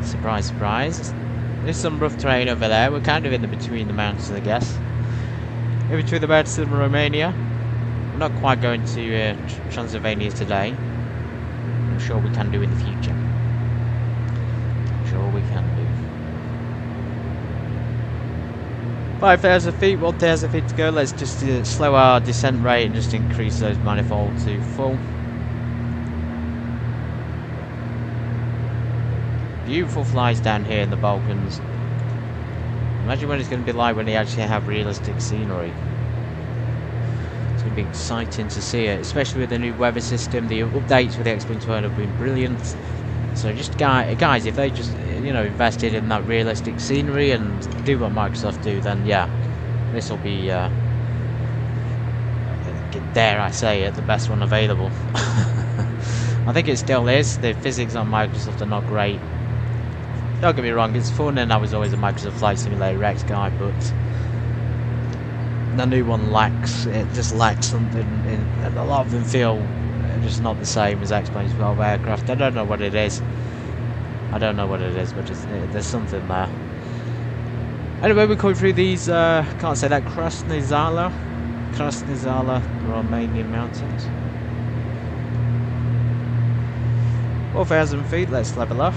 Surprise, surprise. There's some rough terrain over there. We're kind of in the between the mountains, I guess. In between the mountains and Romania. We're not quite going to Transylvania today. I'm sure we can do in the future. Sure we can do. 5,000 feet, 1,000 feet to go. Let's just slow our descent rate and just increase those manifolds to full. Beautiful flies down here in the Balkans. Imagine what it's going to be like when they actually have realistic scenery. It's going to be exciting to see it, especially with the new weather system. The updates with the X.1 have been brilliant. So just guys, if they just invested in that realistic scenery and do what Microsoft do, then yeah, this will be dare I say it, the best one available. I think it still is. The physics on Microsoft are not great. Don't get me wrong, it's fun, and I was always a Microsoft Flight Simulator X guy, but the new one lacks. It just lacks something. And a lot of them feel just not the same as X-Planes 12 aircraft. I don't know what it is. I don't know what it is, but there's something there. Anyway, we're going through these, can't say that, Krasnizala, Romanian mountains. 4,000 feet, let's level off.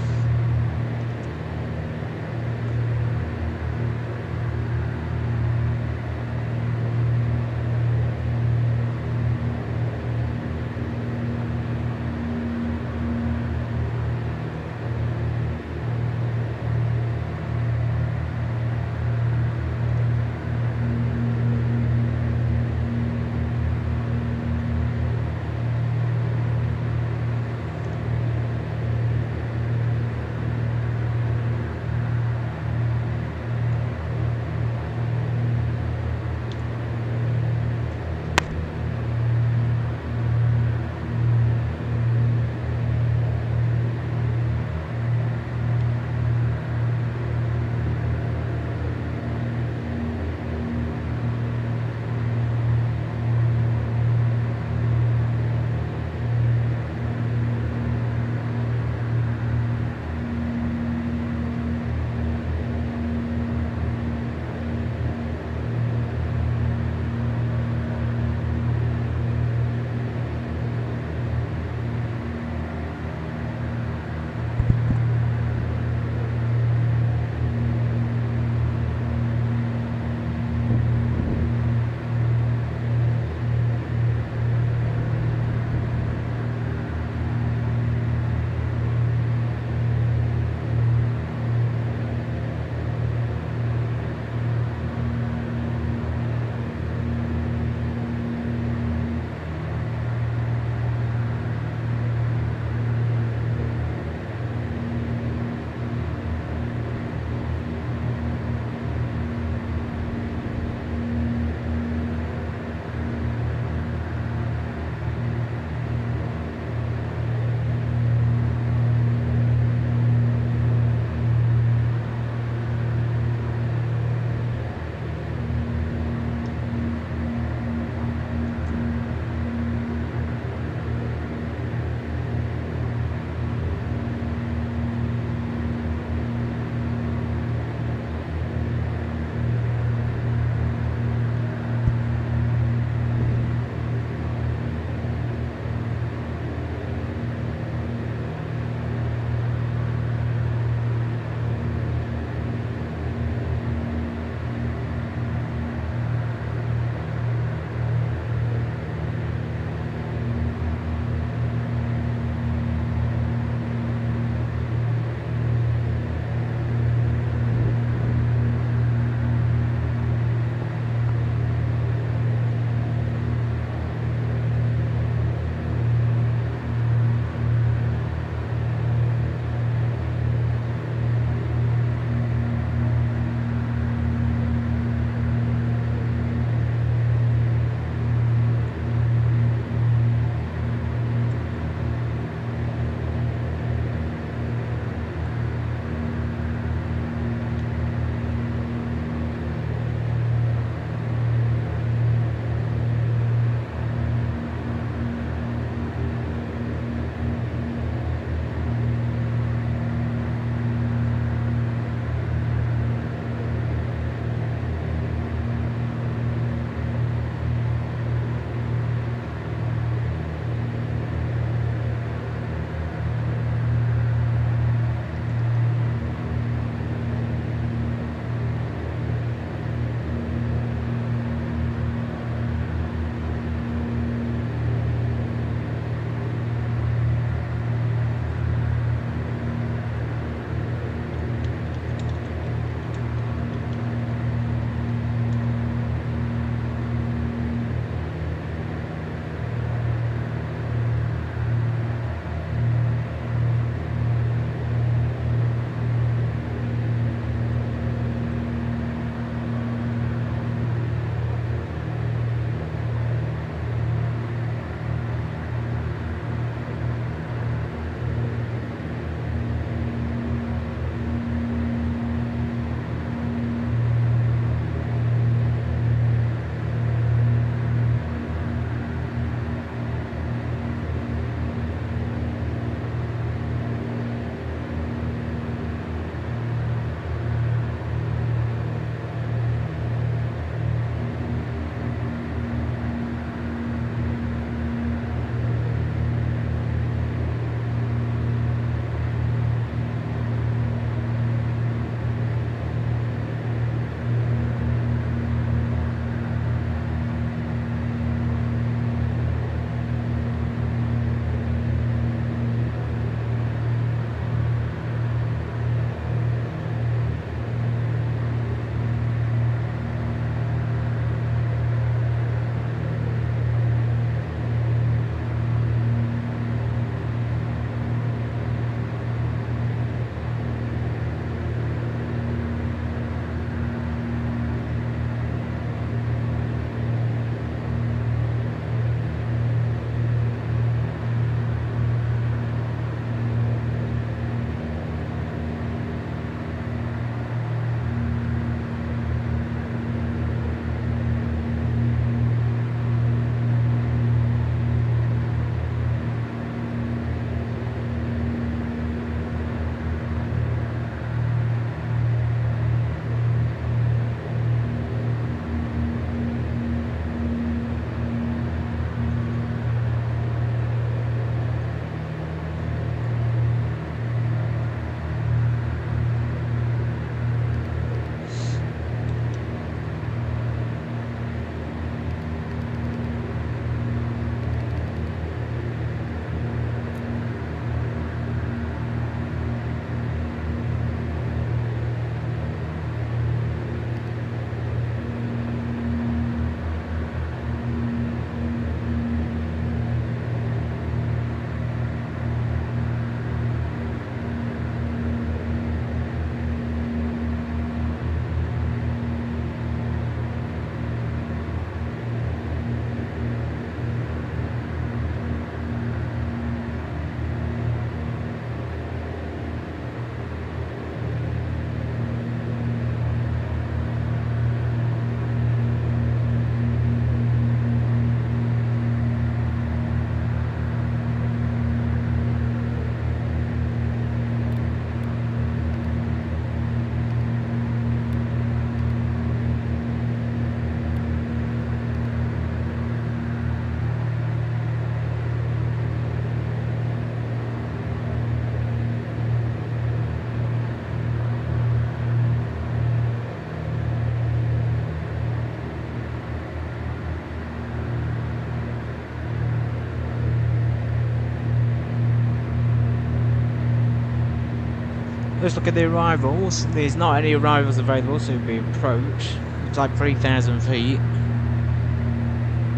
Let's look at the arrivals. There's not any arrivals available, so we approach. It's like 3,000 feet.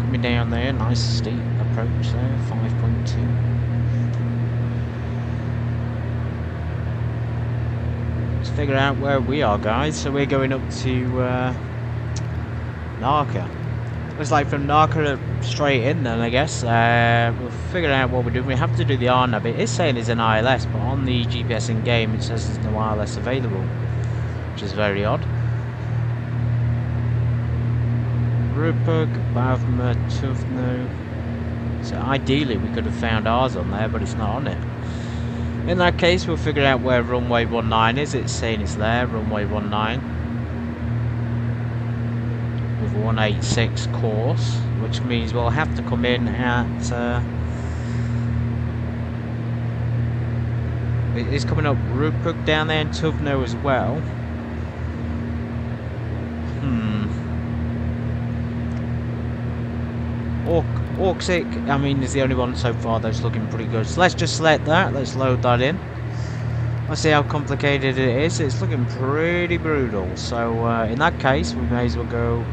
Coming down there, nice steep approach there, 5.2. Let's figure out where we are, guys. So we're going up to Narka. Looks like from Narka straight in then, I guess. We'll figure out what we're doing. We have to do the RNAV. It is saying there's an ILS, but on the GPS in game it says there's no ILS available, which is very odd. Rupug, Bavma, Tuvno. So ideally we could have found ours on there, but it's not on it. In that case, we'll figure out where runway 19 is. It's saying it's there, runway 19. With 186 course, which means we'll have to come in at it's coming up Rupuk down there and Tuvno as well. Orksik, I mean, is the only one so far that's looking pretty good. So let's just select that. Let's load that in. Let's see how complicated it is. It's looking pretty brutal. So in that case, we may as well go.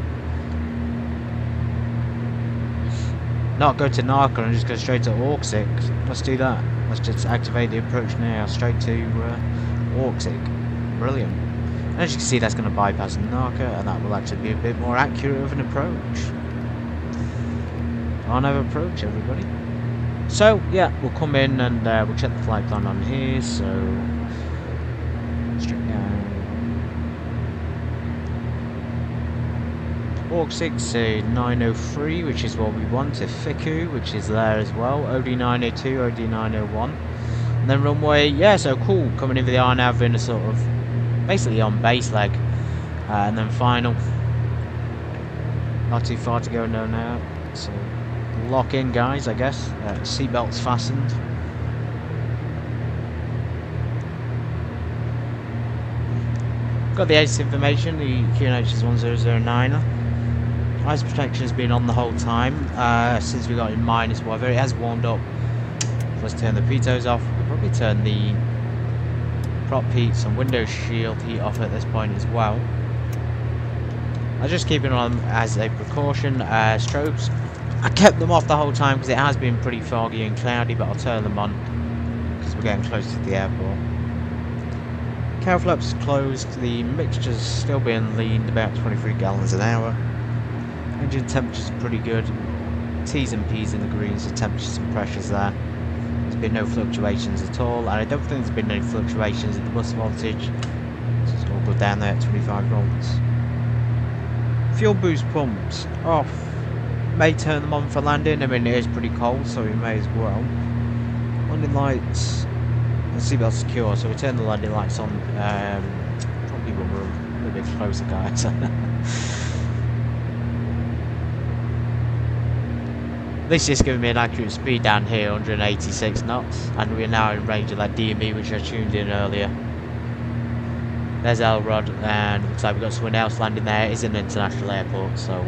Not go to Narka and just go straight to Orksik. Let's do that. Let's just activate the approach now, straight to Orksik. Brilliant. And as you can see, that's going to bypass Narka, and that will actually be a bit more accurate of an approach. RNAV approach, everybody. So yeah, we'll come in and we'll check the flight plan on here. So straight down. Orksik, say 903, which is what we want. Fiku, which is there as well. OD 902, OD 901, and then runway. Yeah, so cool. Coming in for the RNAV in a sort of basically on base leg, and then final. Not too far to go now. So lock in, guys. I guess seatbelts fastened. Got the ACE information. The QNH is 1009. Ice protection has been on the whole time since we got in minus weather. It has warmed up. Let's turn the pitos off. We'll probably turn the prop heats and window shield heat off at this point as well. I'll just keep it on as a precaution. Strobes, I kept them off the whole time because it has been pretty foggy and cloudy, but I'll turn them on because we're getting close to the airport. Cow flaps closed. The mixture's still being leaned about 23 gallons an hour. Engine temperature's pretty good. T's and P's in the greens, the temperatures and pressures there. There's been no fluctuations at all, and I don't think there's been any fluctuations in the bus voltage. So it's all good down there at 25 volts. Fuel boost pumps off. May turn them on for landing. I mean, it is pretty cold, so we may as well. Landing lights and seatbelt secure, so we turn the landing lights on. Probably when we're a little bit closer, guys. This is giving me an accurate speed down here, 186 knots, and we're now in range of that DME which I tuned in earlier. There's LROD, and looks like we've got someone else landing there. It's an international airport, so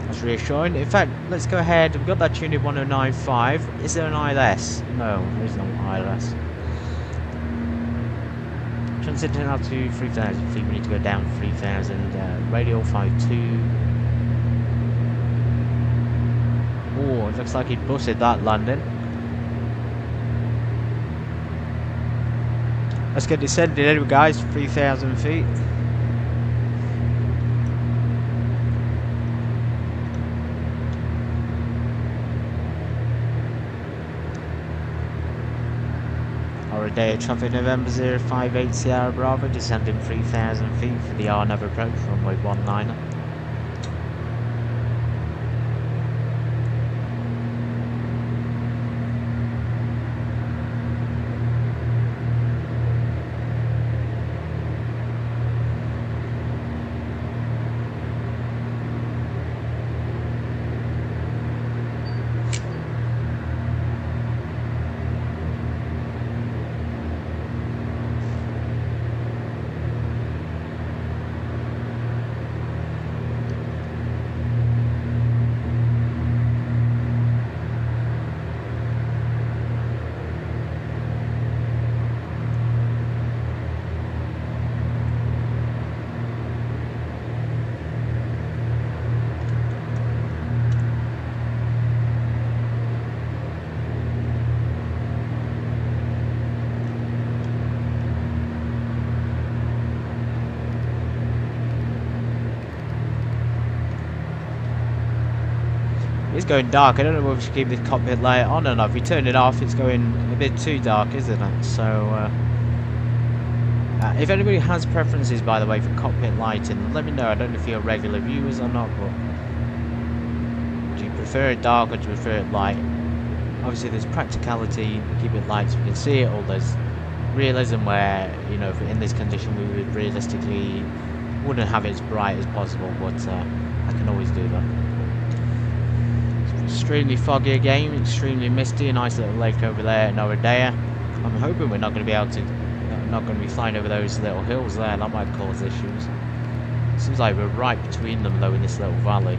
that's reassuring. In fact, let's go ahead. We've got that tuned in 1095. Is there an ILS? No, there is no ILS. Transiting out to 3,000 feet, we need to go down 3,000. Radial 52. Oh, it looks like he busted that landing. Let's get descended anyway, guys. 3,000 feet. Oradea traffic November 058 Sierra Bravo, descending 3,000 feet for the RNAV approach, runway 19. It's going dark. I don't know whether we should keep the cockpit light on or not. If we turn it off, it's going a bit too dark, isn't it? So, if anybody has preferences, by the way, for cockpit lighting, let me know. I don't know if you're regular viewers or not, but do you prefer it dark or do you prefer it light? Obviously, there's practicality, keep it light so you can see it, or there's realism where, you know, if in this condition we would realistically wouldn't have it as bright as possible, but I can always do that. It's extremely foggy again, extremely misty, a nice little lake over there in Oradea. I'm hoping we're not going to be able to, not going to be flying over those little hills there. That might cause issues. Seems like we're right between them though in this little valley.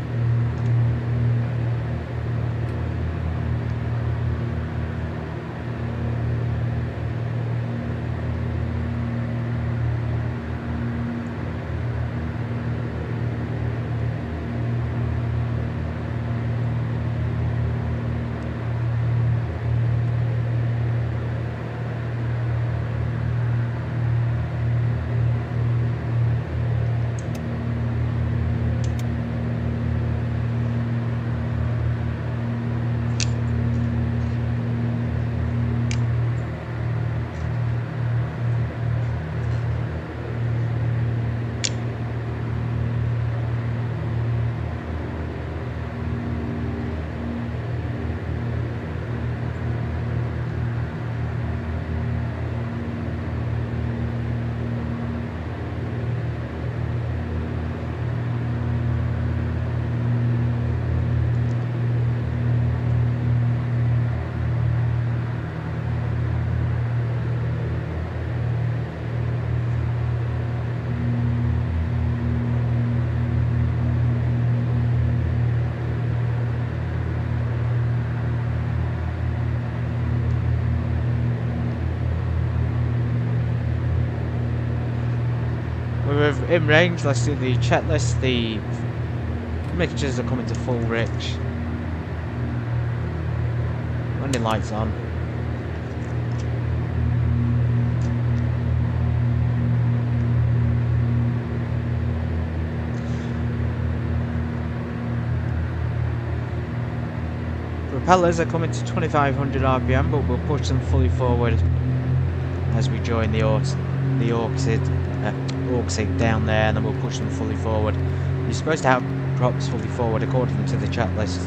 We're in range. Let's do the checklist. The mixtures are coming to full rich. Landing lights on. Propellers are coming to 2500 RPM, but we'll push them fully forward as we join the Orksig down there, and then we'll push them fully forward. You're supposed to have props fully forward according to the checklist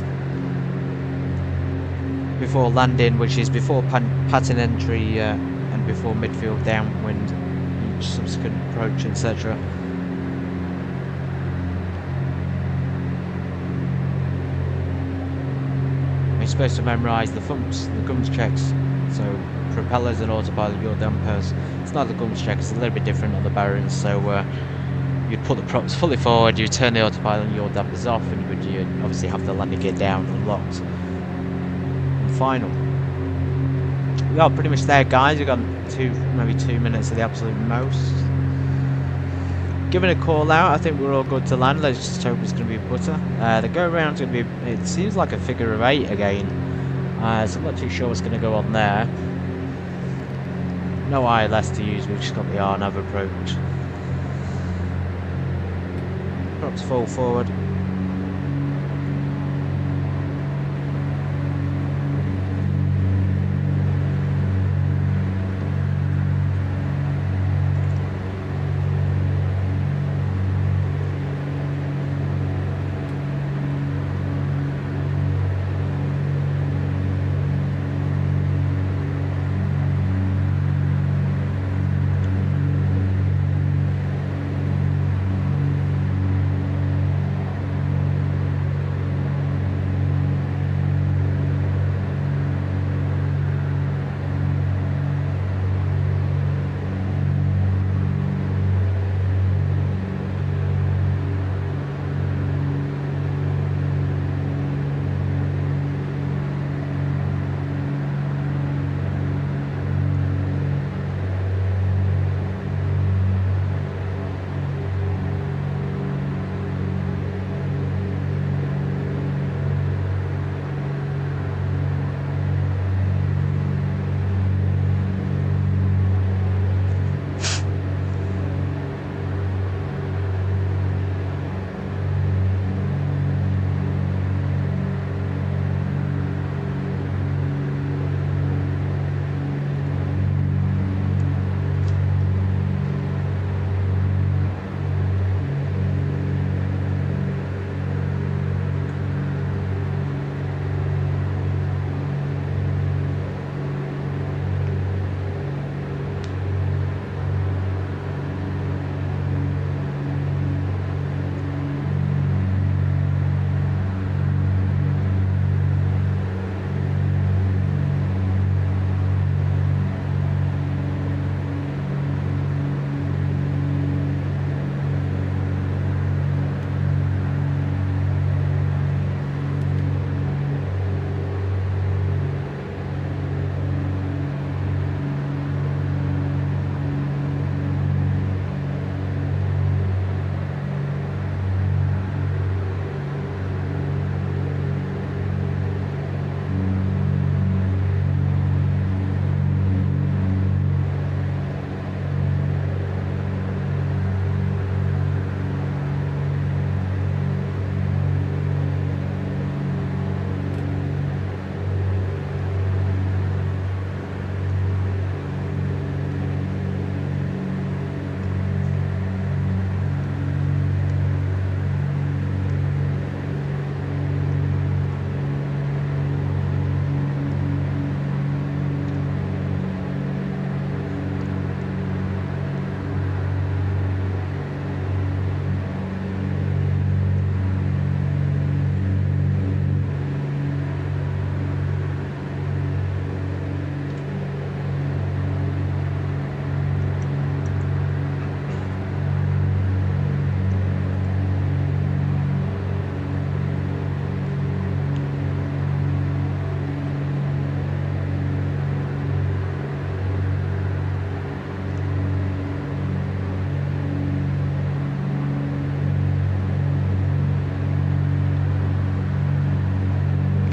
before landing, which is before pattern entry and before midfield downwind, each subsequent approach, etc. You're supposed to memorise the gums checks, so propellers and autopilot, yaw dampers. It's not the gums check, it's a little bit different on the Barons, so you'd put the props fully forward, you'd turn the autopilot and yaw dampers off, and you'd obviously have the landing gear down and locked. And final. We are pretty much there, guys. We've got maybe 2 minutes at the absolute most. Giving a call out, I think we're all good to land. Let's just hope it's going to be butter. The go around's going to be, it seems like a figure of 8 again. So I'm not too sure what's going to go on there. No ILS to use, we've just got the RNAV approach. Props full forward.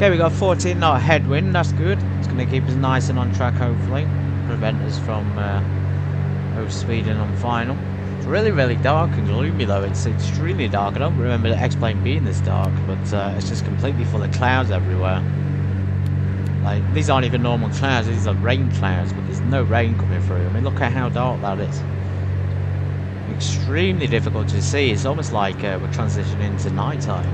Okay, we got 14 knot headwind, that's good. It's going to keep us nice and on track, hopefully. Prevent us from overspeeding on final. It's really, really dark and gloomy though. It's extremely dark. I don't remember the X-Plane being this dark, but it's just completely full of clouds everywhere. Like, these aren't even normal clouds, these are rain clouds, but there's no rain coming through. I mean, look at how dark that is. Extremely difficult to see. It's almost like we're transitioning into nighttime.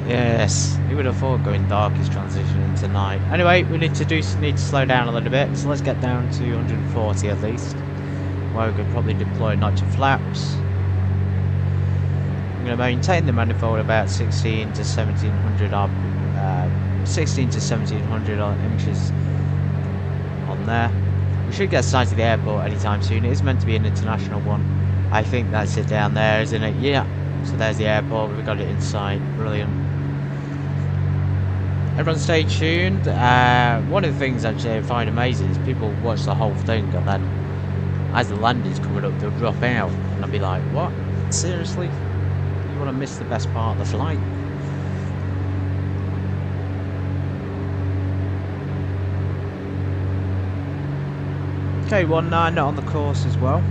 Yes, who would have thought going dark is transitioning to night. Anyway, we need to slow down a little bit, so let's get down to 140 at least. Where we could probably deploy nitro flaps. I'm going to maintain the manifold about 16 to 1700 inches on there. We should get sight of the airport anytime soon. It is meant to be an international one. I think that's it down there, isn't it? Yeah. So there's the airport. We've got it in sight. Brilliant. Everyone stay tuned. One of the things actually I find amazing is people watch the whole thing and then as the landing's coming up they'll drop out and I'll be like, what? Seriously? You want to miss the best part of the flight? Okay, 19 on the course as well.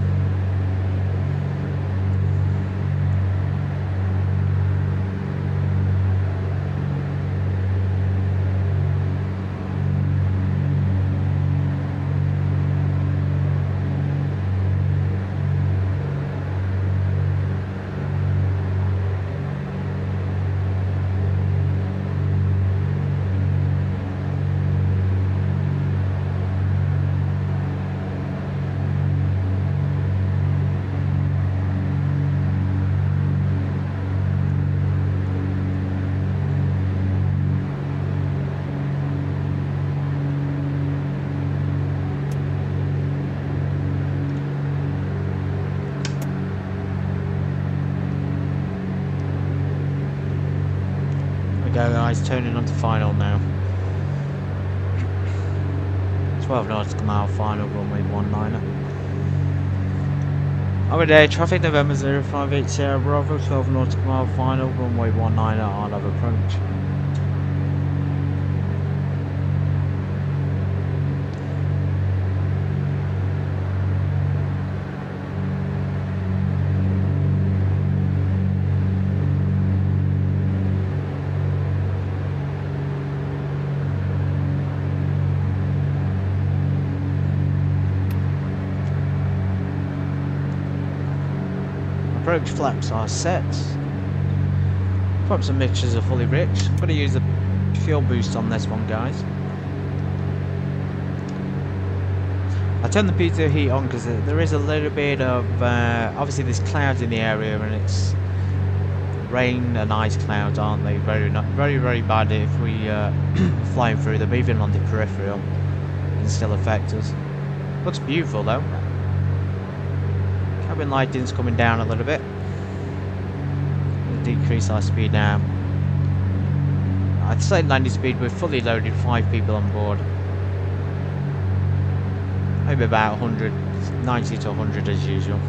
Go guys, turning onto final now. 12 nautical mile final, runway 19er. Oradea traffic, November 058 Sierra Bravo, 12 nautical mile final, runway 19er on of approach. Approach flaps are set. Props and mixtures are fully rich. I'm going to use a fuel boost on this one, guys. I turned the pitot heat on because there is a little bit of obviously there's clouds in the area and it's rain and ice clouds, aren't they? Very bad if we flying through them, even on the peripheral, can still affect us. Looks beautiful though. Cabin lighting's coming down a little bit. We'll decrease our speed now. I'd say landing speed, we're fully loaded, 5 people on board. Maybe about 90 to 100 as usual.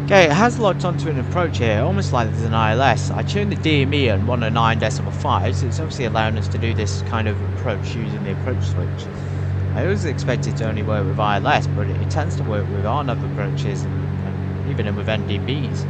Okay, it has locked onto an approach here, almost like there's an ILS. I tuned the DME at 109.5, so it's obviously allowing us to do this kind of approach using the approach switch. I always expect it to only work with ILS, but it tends to work with RNAV approaches and even with NDBs.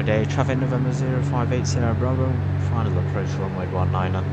day, traffic November 0580 Bravo, final approach runway 19er.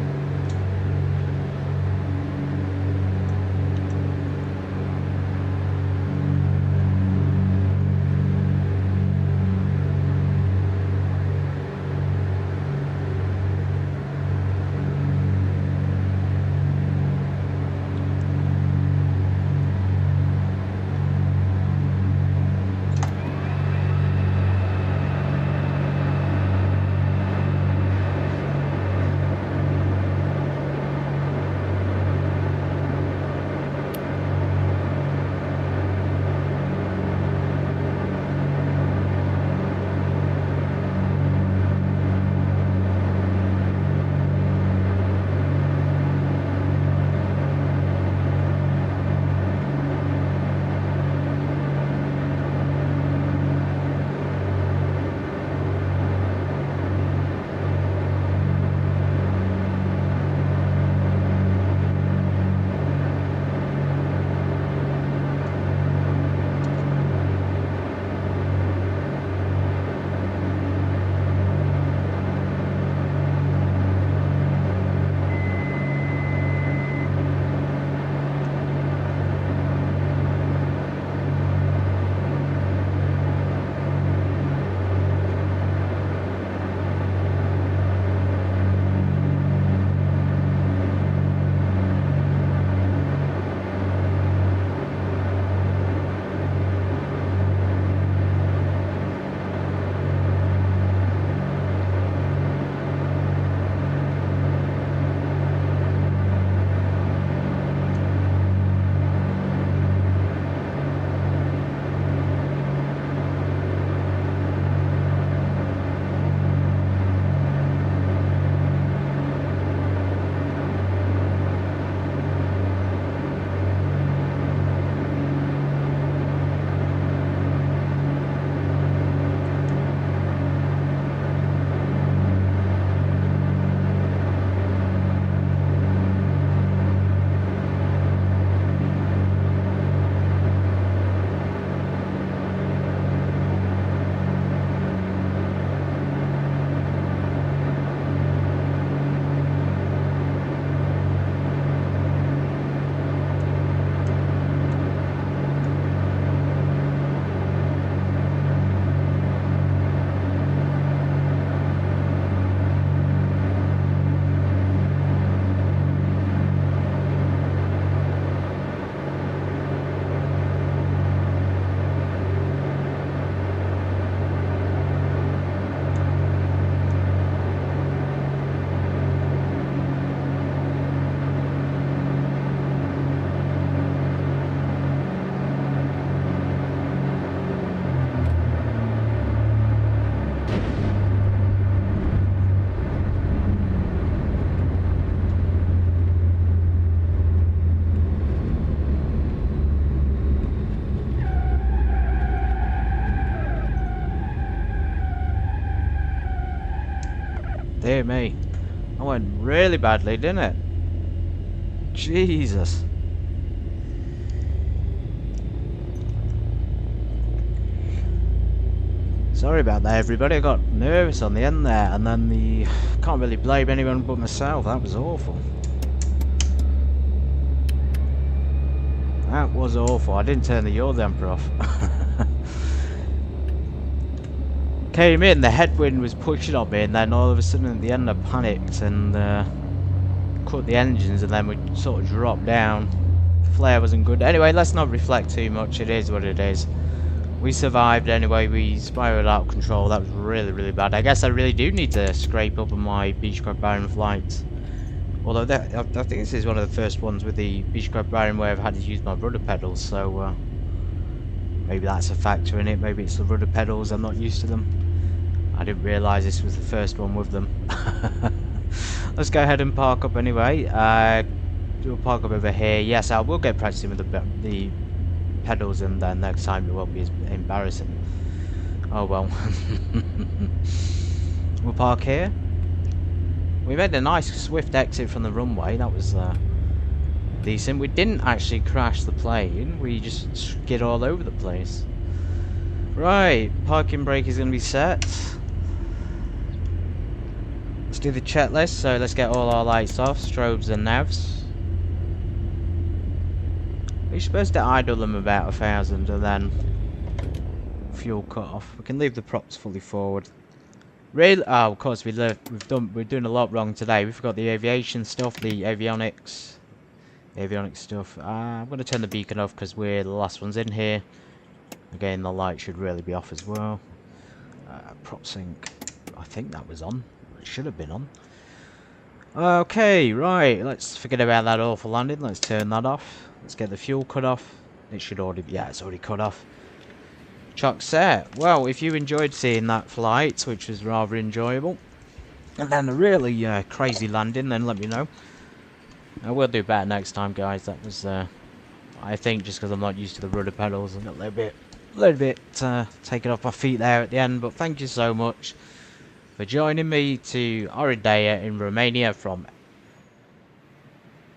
Dear me. That went really badly, didn't it? Jesus. Sorry about that, everybody. I got nervous on the end there, and then can't really blame anyone but myself. That was awful. That was awful. I didn't turn the yaw damper off. Came in, the headwind was pushing on me, and then all of a sudden at the end I panicked and cut the engines, and then we sort of dropped down. Flare wasn't good. Anyway, let's not reflect too much. It is what it is. We survived anyway. We spiraled out of control. That was really, really bad. I guess I really do need to scrape up on my Beechcraft Baron flights. Although I think this is one of the first ones with the Beechcraft Baron where I've had to use my rudder pedals, so maybe that's a factor in it. Maybe it's the rudder pedals, I'm not used to them. I didn't realise this was the first one with them. Let's go ahead and park up anyway. We'll park up over here. Yes, I will get practicing with the pedals, and then next time it won't be as embarrassing. Oh well. We'll park here. We made a nice swift exit from the runway. That was decent. We didn't actually crash the plane. We just skid all over the place. Right, parking brake is going to be set. Let's do the checklist. So let's get all our lights off, strobes and navs. We're supposed to idle them about 1,000 and then fuel cut off. We can leave the props fully forward. Really? Oh, of course we're doing a lot wrong today. We forgot the aviation stuff, the avionics stuff. I'm going to turn the beacon off because we're the last ones in here. Again, the light should really be off as well. Prop sync, I think that was on. It should have been on. Okay, right. Let's forget about that awful landing. Let's turn that off. Let's get the fuel cut off. It should already be, yeah, it's already cut off. Chock set. Well, if you enjoyed seeing that flight, which was rather enjoyable, and then a really crazy landing, then let me know. I will do better next time, guys. That was, I think, just because I'm not used to the rudder pedals, and a little bit taken off my feet there at the end. But thank you so much for joining me to Oradea in Romania from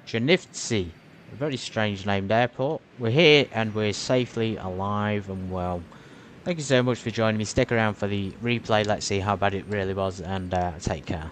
Chernivtsi, a very strange named airport. We're here and we're safely alive and well. Thank you so much for joining me. Stick around for the replay. Let's see how bad it really was, and take care.